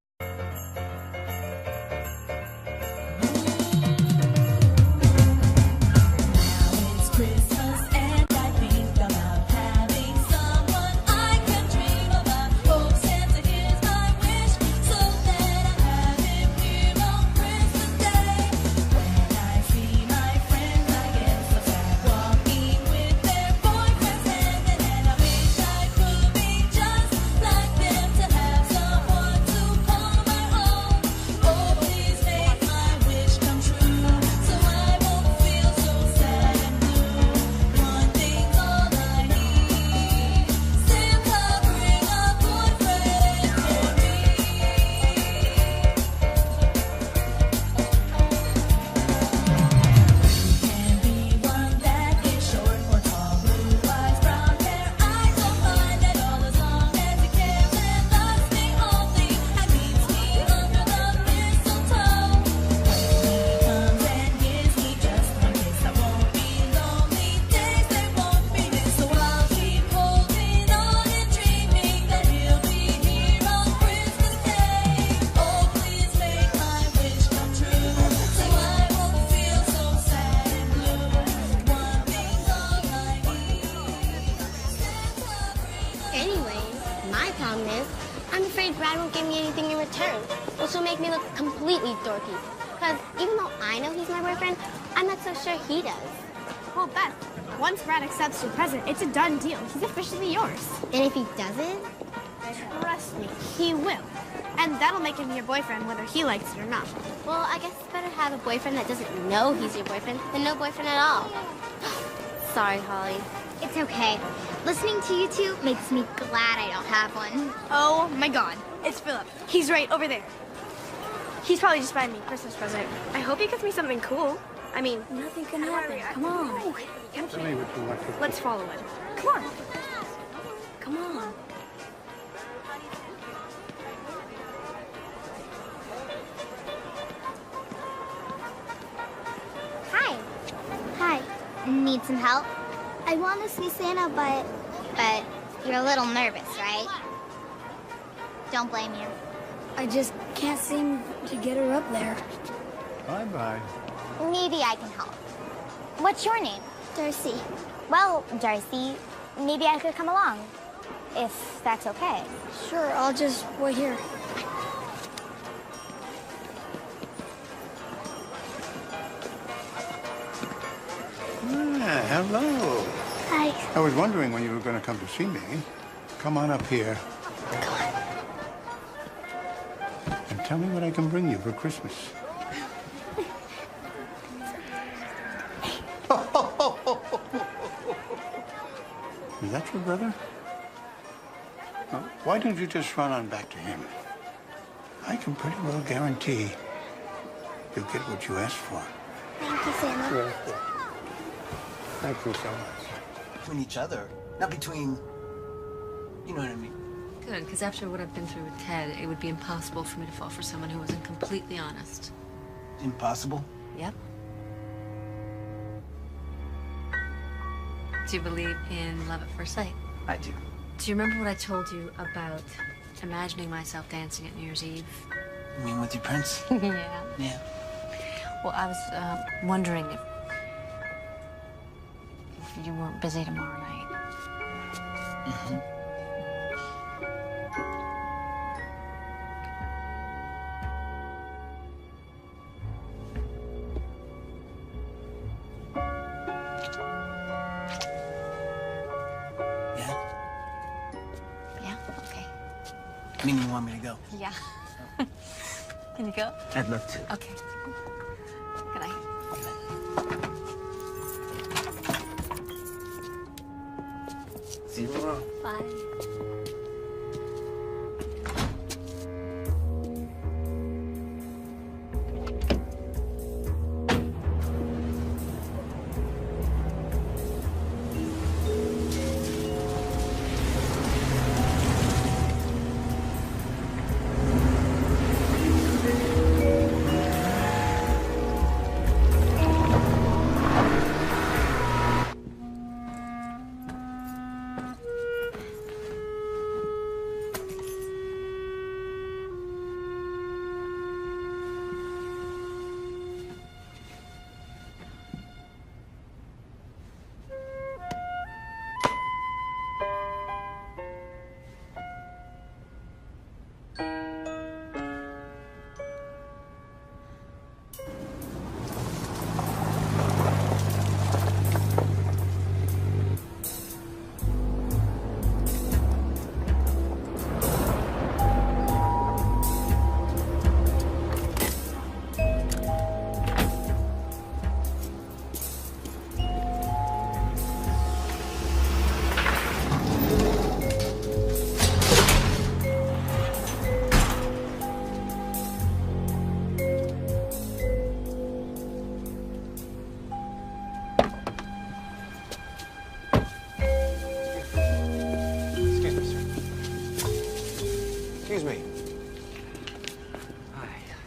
Brad won't give me anything in return, which will make me look completely dorky. Because even though I know he's my boyfriend, I'm not so sure he does. Well, Beth, once Brad accepts your present, it's a done deal. He's officially yours. And if he doesn't? Trust me, he will. And that'll make him your boyfriend whether he likes it or not. Well, I guess it's better to have a boyfriend that doesn't know he's your boyfriend than no boyfriend at all. Sorry, Holly. It's okay. Listening to you two makes me glad I don't have one. Oh my God, it's Philip. He's right over there. He's probably just buying me a Christmas present. I hope he gets me something cool. I mean, Nothing can happen. Come on. Tell me what you want to do. let's follow him. Come on. Come on. Hi. Hi. Need some help? I want to see Santa, but you're a little nervous, right? Don't blame you. I just can't seem to get her up there. Bye-bye. Maybe I can help. What's your name? Darcy. Well, Darcy, maybe I could come along, if that's okay. Sure, I'll just wait here. Hello. Hi. I was wondering when you were going to come to see me. Come on up here. And tell me what I can bring you for Christmas. Is that your brother? Well, why don't you just run on back to him? I can pretty well guarantee you'll get what you asked for. Thank you, Santa. Yeah. Thank you so much. Between each other, not between, you know what I mean? Good, because after what I've been through with Ted, it would be impossible for me to fall for someone who wasn't completely honest. Impossible? Yep. Do you believe in love at first sight? I do. Do you remember what I told you about imagining myself dancing at New Year's Eve? You mean with your prince? Yeah. Yeah. Well, I was wondering if you weren't busy tomorrow night. Mm-hmm. Yeah? Okay. I mean, you want me to go? Yeah. Can you go? I'd love to. Okay. Good night. See you tomorrow. Bye.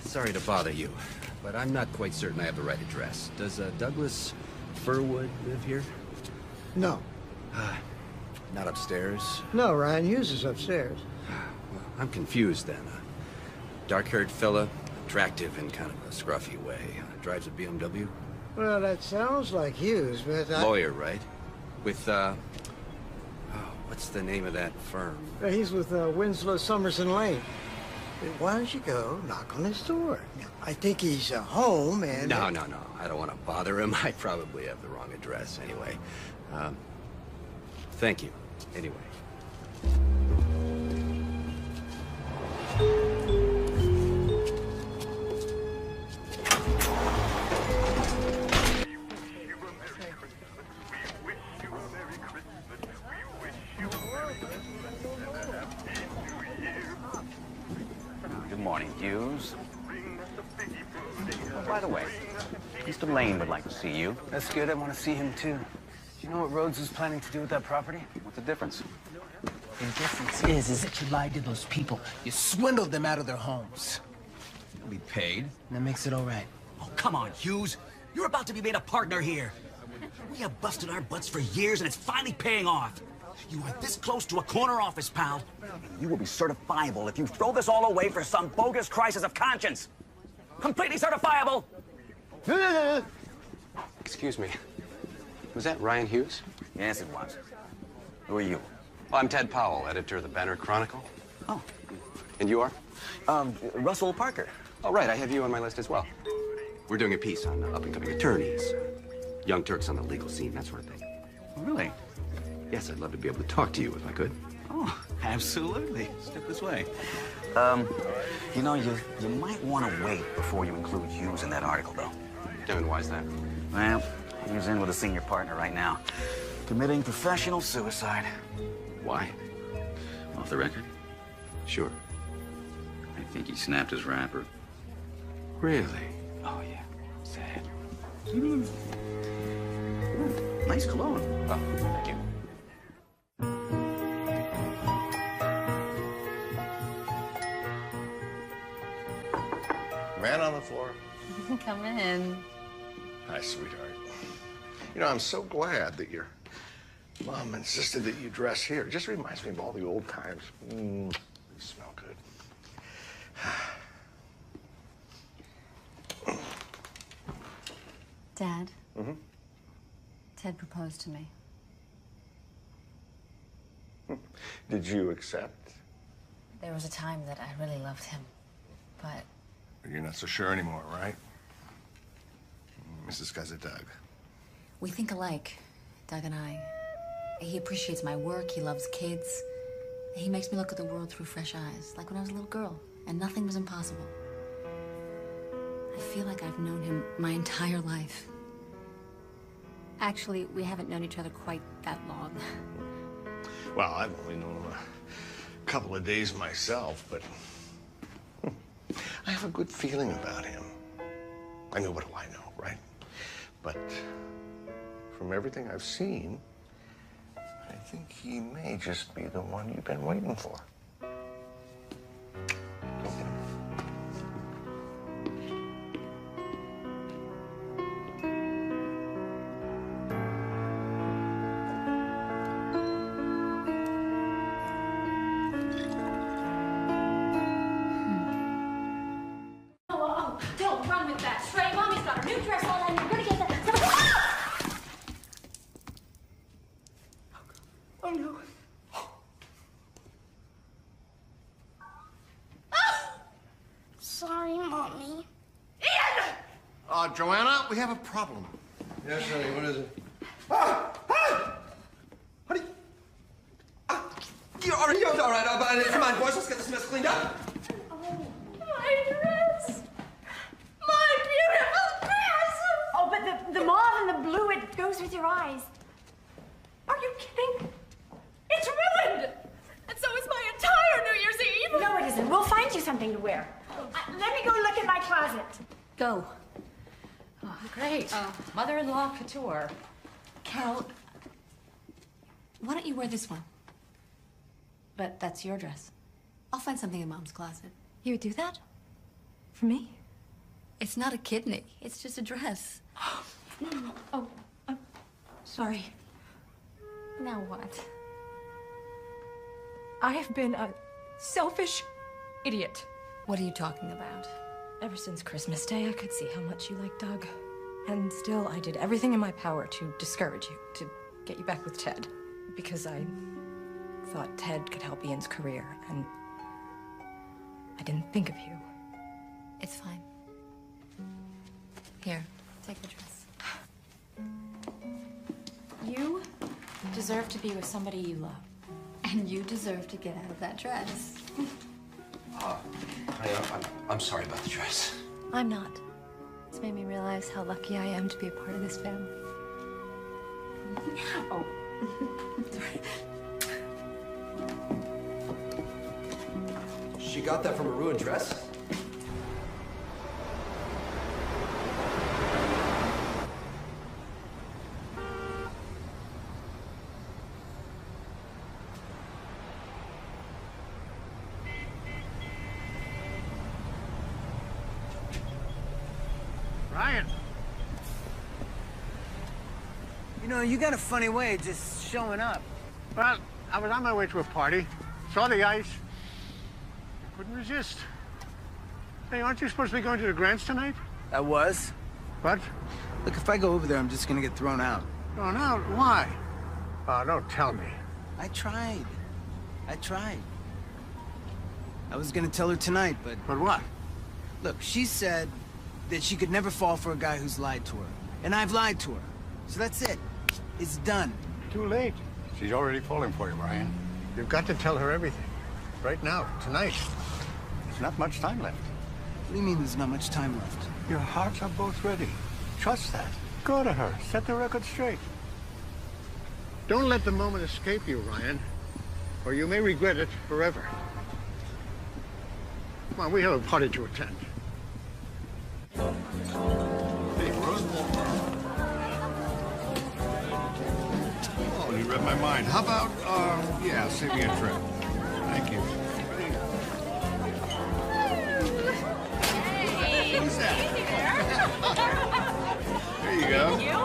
Sorry to bother you, but I'm not quite certain I have the right address. Does Douglas Furwood live here? No. Not upstairs? No, Ryan Hughes is upstairs. Well, I'm confused then. Dark-haired fella, attractive in kind of a scruffy way. Drives a BMW? Well, that sounds like Hughes, but Lawyer, right? With, what's the name of that firm? He's with Winslow Summerson Lane. Why don't you go knock on his door? I think he's home and... No. I don't want to bother him. I probably have the wrong address anyway. Thank you. Anyway. Good morning, Hughes. Oh, by the way, Mr. Lane would like to see you. That's good. I want to see him, too. Do you know what Rhodes is planning to do with that property? What's the difference? The difference is that you lied to those people. You swindled them out of their homes. He'll be paid. And that makes it all right. Oh, come on, Hughes. You're about to be made a partner here. We have busted our butts for years, and it's finally paying off. You are this close to a corner office, pal. And you will be certifiable if you throw this all away for some bogus crisis of conscience. Completely certifiable. Excuse me. Was that Ryan Hughes? Yes, it was. Who are you? Oh, I'm Ted Powell, editor of the Banner Chronicle. Oh. And you are? Russell Parker. Oh, right. I have you on my list as well. We're doing a piece on up-and-coming attorneys, young Turks on the legal scene, that sort of thing. Oh, really? Yes, I'd love to be able to talk to you if I could. Oh, absolutely. Step this way. You know, you might want to wait before you include Hughes in that article, though. Kevin, why's that? Well, he's in with a senior partner right now, committing professional suicide. Why? Off the record? Sure. I think he snapped his wrapper. Really? Oh, yeah. Sad. Nice cologne. Oh, thank you. Man on the floor. Come in. Hi, sweetheart. You know, I'm so glad that your mom insisted that you dress here. It just reminds me of all the old times. You smell good. Dad, Mm-hmm. Ted proposed to me. Did you accept? There was a time that I really loved him, but You're not so sure anymore, right? This guy's a Doug. we think alike, Doug and I. He appreciates my work, he loves kids. He makes me look at the world through fresh eyes, like when I was a little girl, and nothing was impossible. I feel like I've known him my entire life. Actually, we haven't known each other quite that long. Well, I've only known him a couple of days myself, but I have a good feeling about him. I know, what do I know, right? But from everything I've seen, I think he may just be the one you've been waiting for. Don't run with that. Straight. Mommy's got her new dress on and you're gonna get that. Oh no. Sorry, Mommy. Joanna, we have a problem. Yes, honey, what is it? Are you all right? Come on, boys, let's get this mess cleaned up. My dress. My beautiful dress. Oh, but the mauve and the blue, it goes with your eyes. Are you kidding? It's ruined. And so is my entire New Year's Eve. No, it isn't. We'll find you something to wear. Let me go look at my closet. Go. Oh, great. Mother-in-law couture. Carol, why don't you wear this one? But that's your dress. I'll find something in Mom's closet. You would do that? For me? It's not a kidney. It's just a dress. No. Oh, sorry. Now what? I have been a selfish idiot. What are you talking about? Ever since Christmas Day, I could see how much you liked Doug. And still, I did everything in my power to discourage you, to get you back with Ted. Because I thought Ted could help Ian's career, and I didn't think of you. It's fine. Here, take the dress. You deserve to be with somebody you love. And you deserve to get out of that dress. I'm sorry about the dress. I'm not. It's made me realize how lucky I am to be a part of this family. Oh. She got that from a ruined dress? Ryan. You know, you got a funny way of just showing up. Well, I was on my way to a party, saw the ice, couldn't resist. Hey, aren't you supposed to be going to the Grants tonight? I was. What? Look, if I go over there, I'm just gonna get thrown out. Thrown out? Why? Oh, don't tell me. I tried. I was gonna tell her tonight, but... But what? Look, she said that she could never fall for a guy who's lied to her. And I've lied to her. So that's it. It's done. Too late. She's already falling for you, Ryan. You've got to tell her everything. Right now, tonight. There's not much time left. What do you mean there's not much time left? Your hearts are both ready. Trust that. Go to her. Set the record straight. Don't let the moment escape you, Ryan, or you may regret it forever. Come on, we have a party to attend. Hey, Roosevelt. Oh, you read my mind. How about, yeah, save me a trip. Thank you. Hey. Who's that? There you go. Thank you.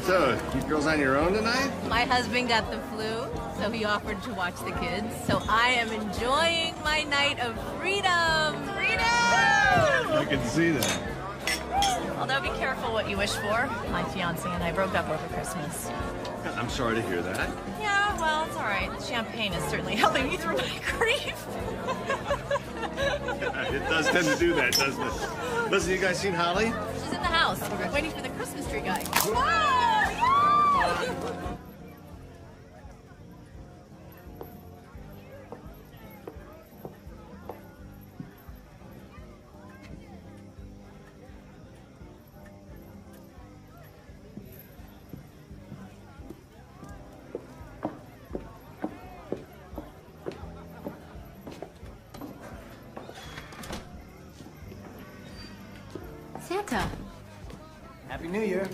So, you girls on your own tonight? My husband got the flu, so he offered to watch the kids. So I am enjoying my night of freedom. Freedom! I can see that. Although be careful what you wish for. My fiance and I broke up over Christmas. I'm sorry to hear that. Yeah, well, it's all right. Champagne is certainly helping me through my grief. It does tend to do that, doesn't it? Listen, you guys seen Holly? She's in the house. We're waiting for the Christmas tree guy. Santa, Happy New Year.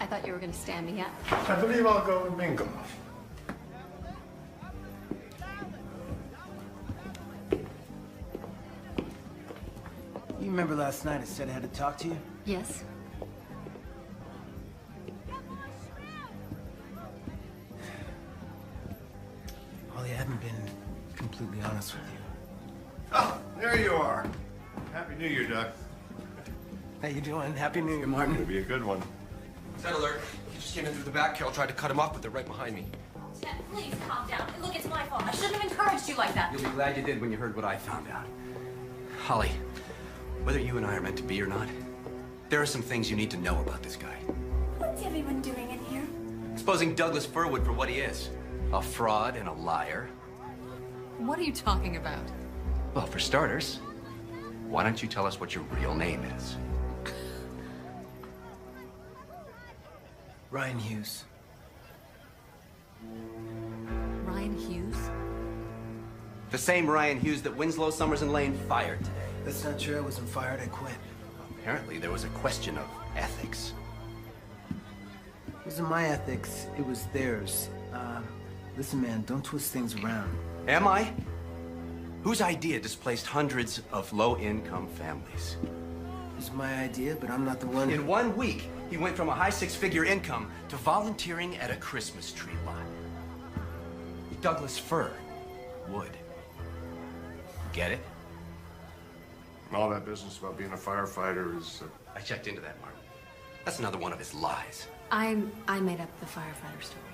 I thought you were going to stand me up. I believe I'll go with Mingo. You remember last night I said I had to talk to you? Yes. Holly, I haven't been completely honest with you. Oh, there you are. Happy New Year, Doc. How you doing? Happy New Year, Martin. It'll be a good one. Set alert. He just came in through the back. Carol tried to cut him off, but they're right behind me. Ted, please calm down. Look, it's my fault. I shouldn't have encouraged you like that. You'll be glad you did when you heard what I found out. Holly, whether you and I are meant to be or not, there are some things you need to know about this guy. What's everyone doing in here? Exposing Douglas Furwood for what he is. A fraud and a liar. What are you talking about? Well, for starters, why don't you tell us what your real name is? Ryan Hughes. Ryan Hughes? The same Ryan Hughes that Winslow, Summers, and Lane fired today. That's not true. I wasn't fired. I quit. Apparently, there was a question of ethics. It wasn't my ethics. It was theirs. Listen, man, don't twist things around. Am I? Whose idea displaced hundreds of low-income families? It's my idea, but I'm not the one. In 1 week, he went from a high six-figure income to volunteering at a Christmas tree lot. Douglas Fir would. Get it? All that business about being a firefighter is... I checked into that, Martin. That's another one of his lies. I made up the firefighter story.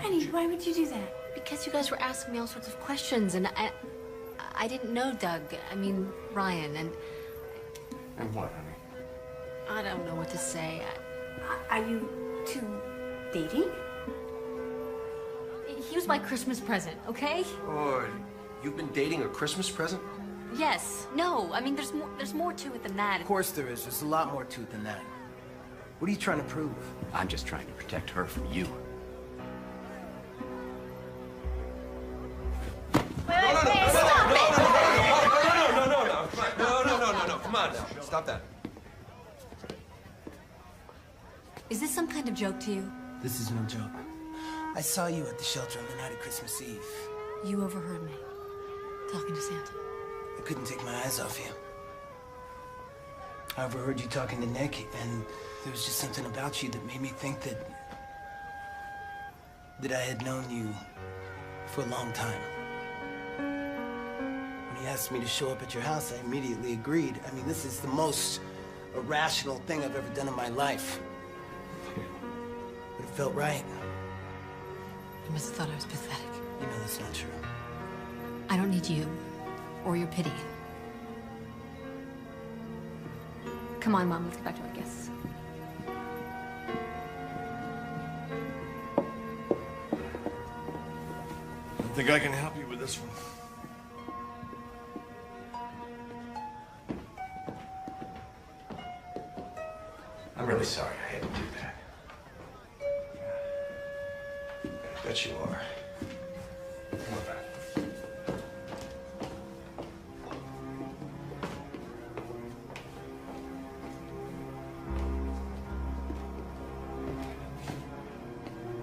Honey, why would you do that? Because you guys were asking me all sorts of questions, and I didn't know Doug. I mean, Ryan, and... And what, honey? I don't know what to say. Are you two dating? He was my Christmas present, okay? Oh, you've been dating a Christmas present? Yes. No. I mean, there's more to it than that. Of course there is. There's a lot more to it than that. What are you trying to prove? I'm just trying to protect her from you. No, come on now. Stop that. Is this some kind of joke to you? This is no joke. I saw you at the shelter on the night of Christmas Eve. You overheard me talking to Santa. I couldn't take my eyes off you. I overheard you talking to Nick, and there was just something about you that made me think that I had known you for a long time. When he asked me to show up at your house, I immediately agreed. I mean, this is the most irrational thing I've ever done in my life. But it felt right. You must have thought I was pathetic. You know that's not true. I don't need you or your pity. Come on, Mom, let's get back to our guests. I think I can help you with this one. I'm really sorry I had to do that. I bet you are. Come on back.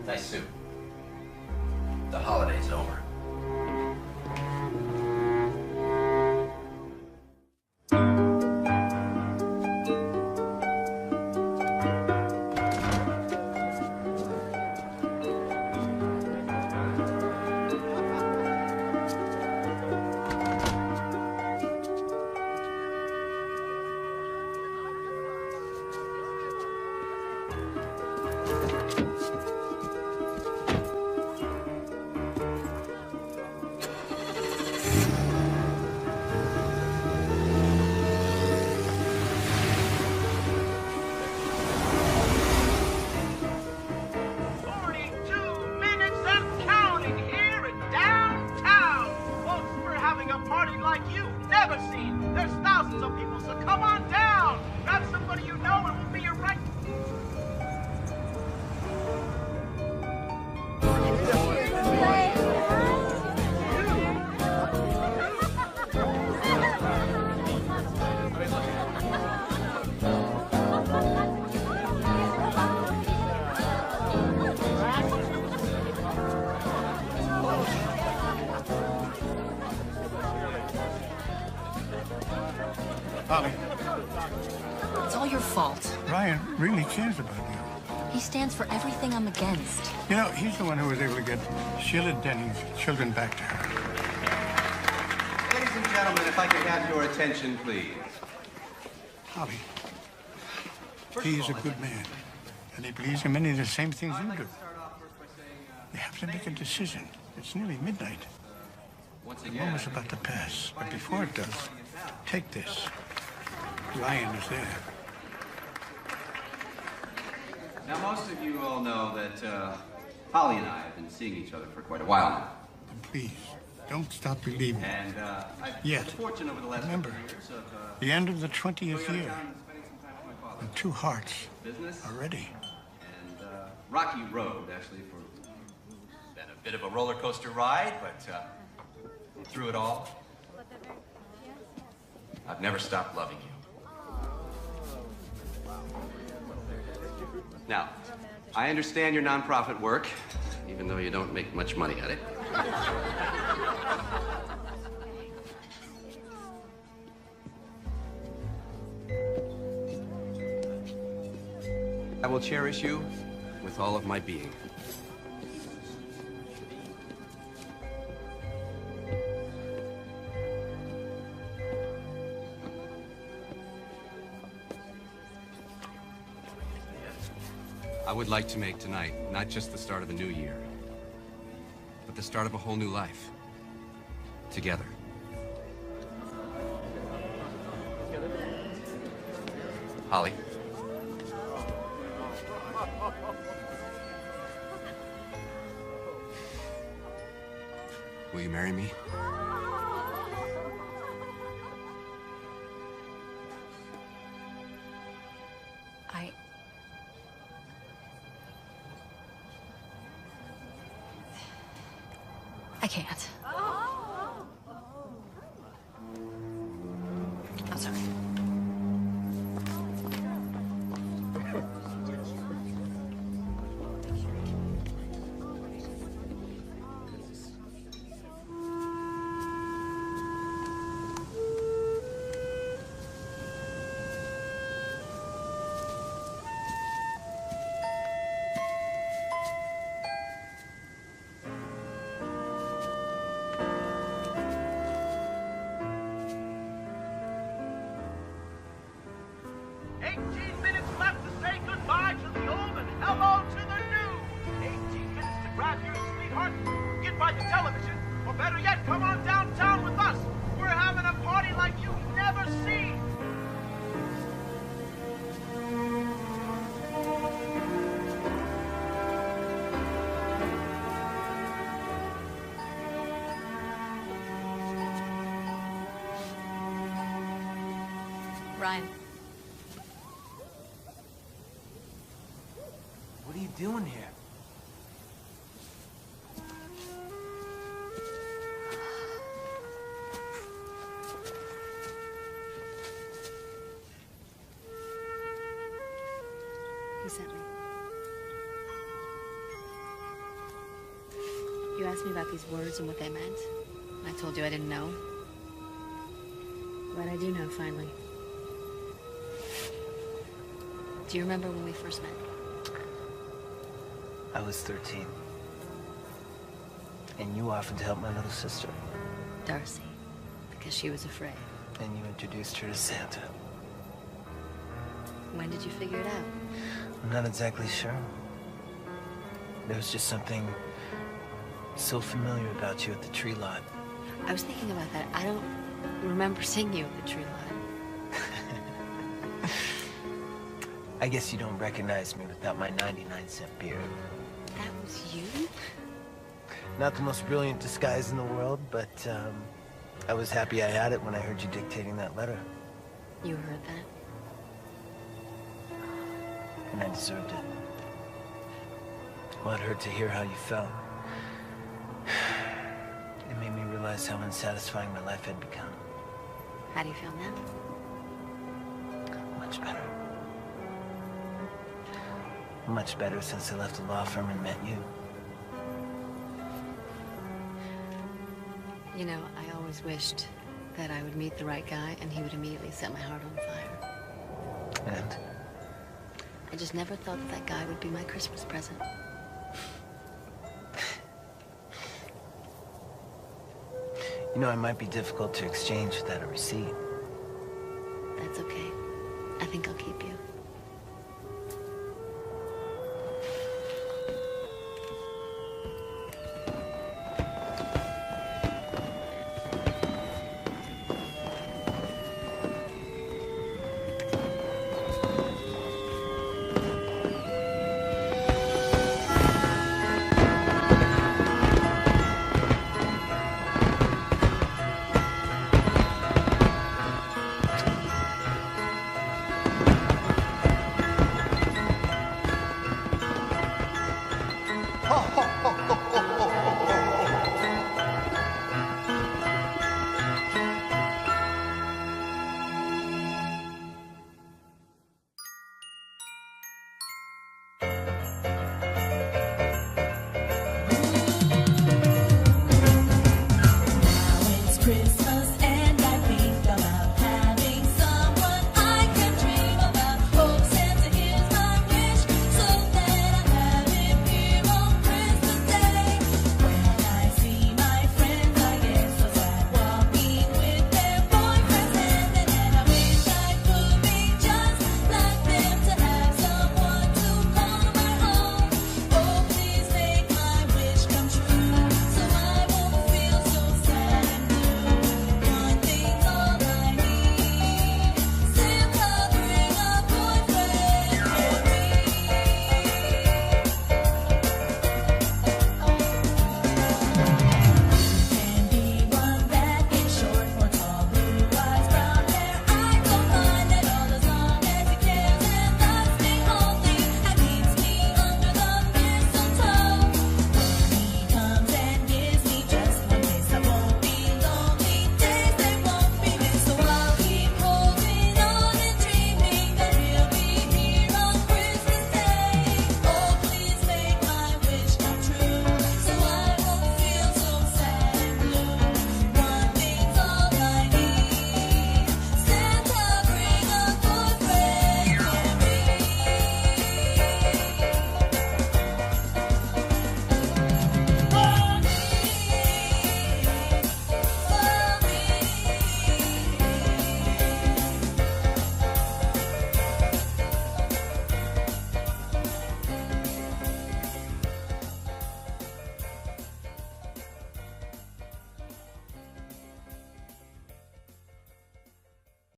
Nice suit. The holiday's over. Holly. It's all your fault. Ryan really cares about you. He stands for everything I'm against. You know, he's the one who was able to get Sheila Denny's children back to her. Ladies and gentlemen, if I could have your attention, please. Holly, he is a good man, and he believes in many of the same things you do. You have to make a decision. It's nearly midnight. The moment's about to pass, but before it does, take this. Ryan is there. Now, most of you all know that Holly and I have been seeing each other for quite a while now. And please, don't stop believing. And I've Yet. had the fortune over the last Remember, couple of years of the end of the 20th going out of year, town and spending some time with my father. and 2 hearts Business are ready. and rocky road, actually, for been a bit of a roller coaster ride, but through it all, I've never stopped loving you. Now, I understand your nonprofit work, even though you don't make much money at it. I will cherish you with all of my being. I would like to make tonight not just the start of a new year, but the start of a whole new life. Together. Holly. Will you marry me? I can't. I'm sorry. Or better yet, come on downtown with us. We're having a party like you've never seen. Ryan. What are you doing here? He sent me. You asked me about these words and what they meant. I told you I didn't know. But I do know, finally. Do you remember when we first met? I was 13. And you offered to help my little sister. Darcy. Because she was afraid. And you introduced her to Santa. When did you figure it out? I'm not exactly sure. There was just something so familiar about you at the tree lot. I was thinking about that. I don't remember seeing you at the tree lot. I guess you don't recognize me without my 99-cent beard. That was you? Not the most brilliant disguise in the world, but I was happy I had it when I heard you dictating that letter. You heard that? And I deserved it. Well, it hurt to hear how you felt. It made me realize how unsatisfying my life had become. How do you feel now? Much better. Much better since I left the law firm and met you. You know, I always wished that I would meet the right guy and he would immediately set my heart on fire. And? I just never thought that that guy would be my Christmas present. You know, I might be difficult to exchange without a receipt.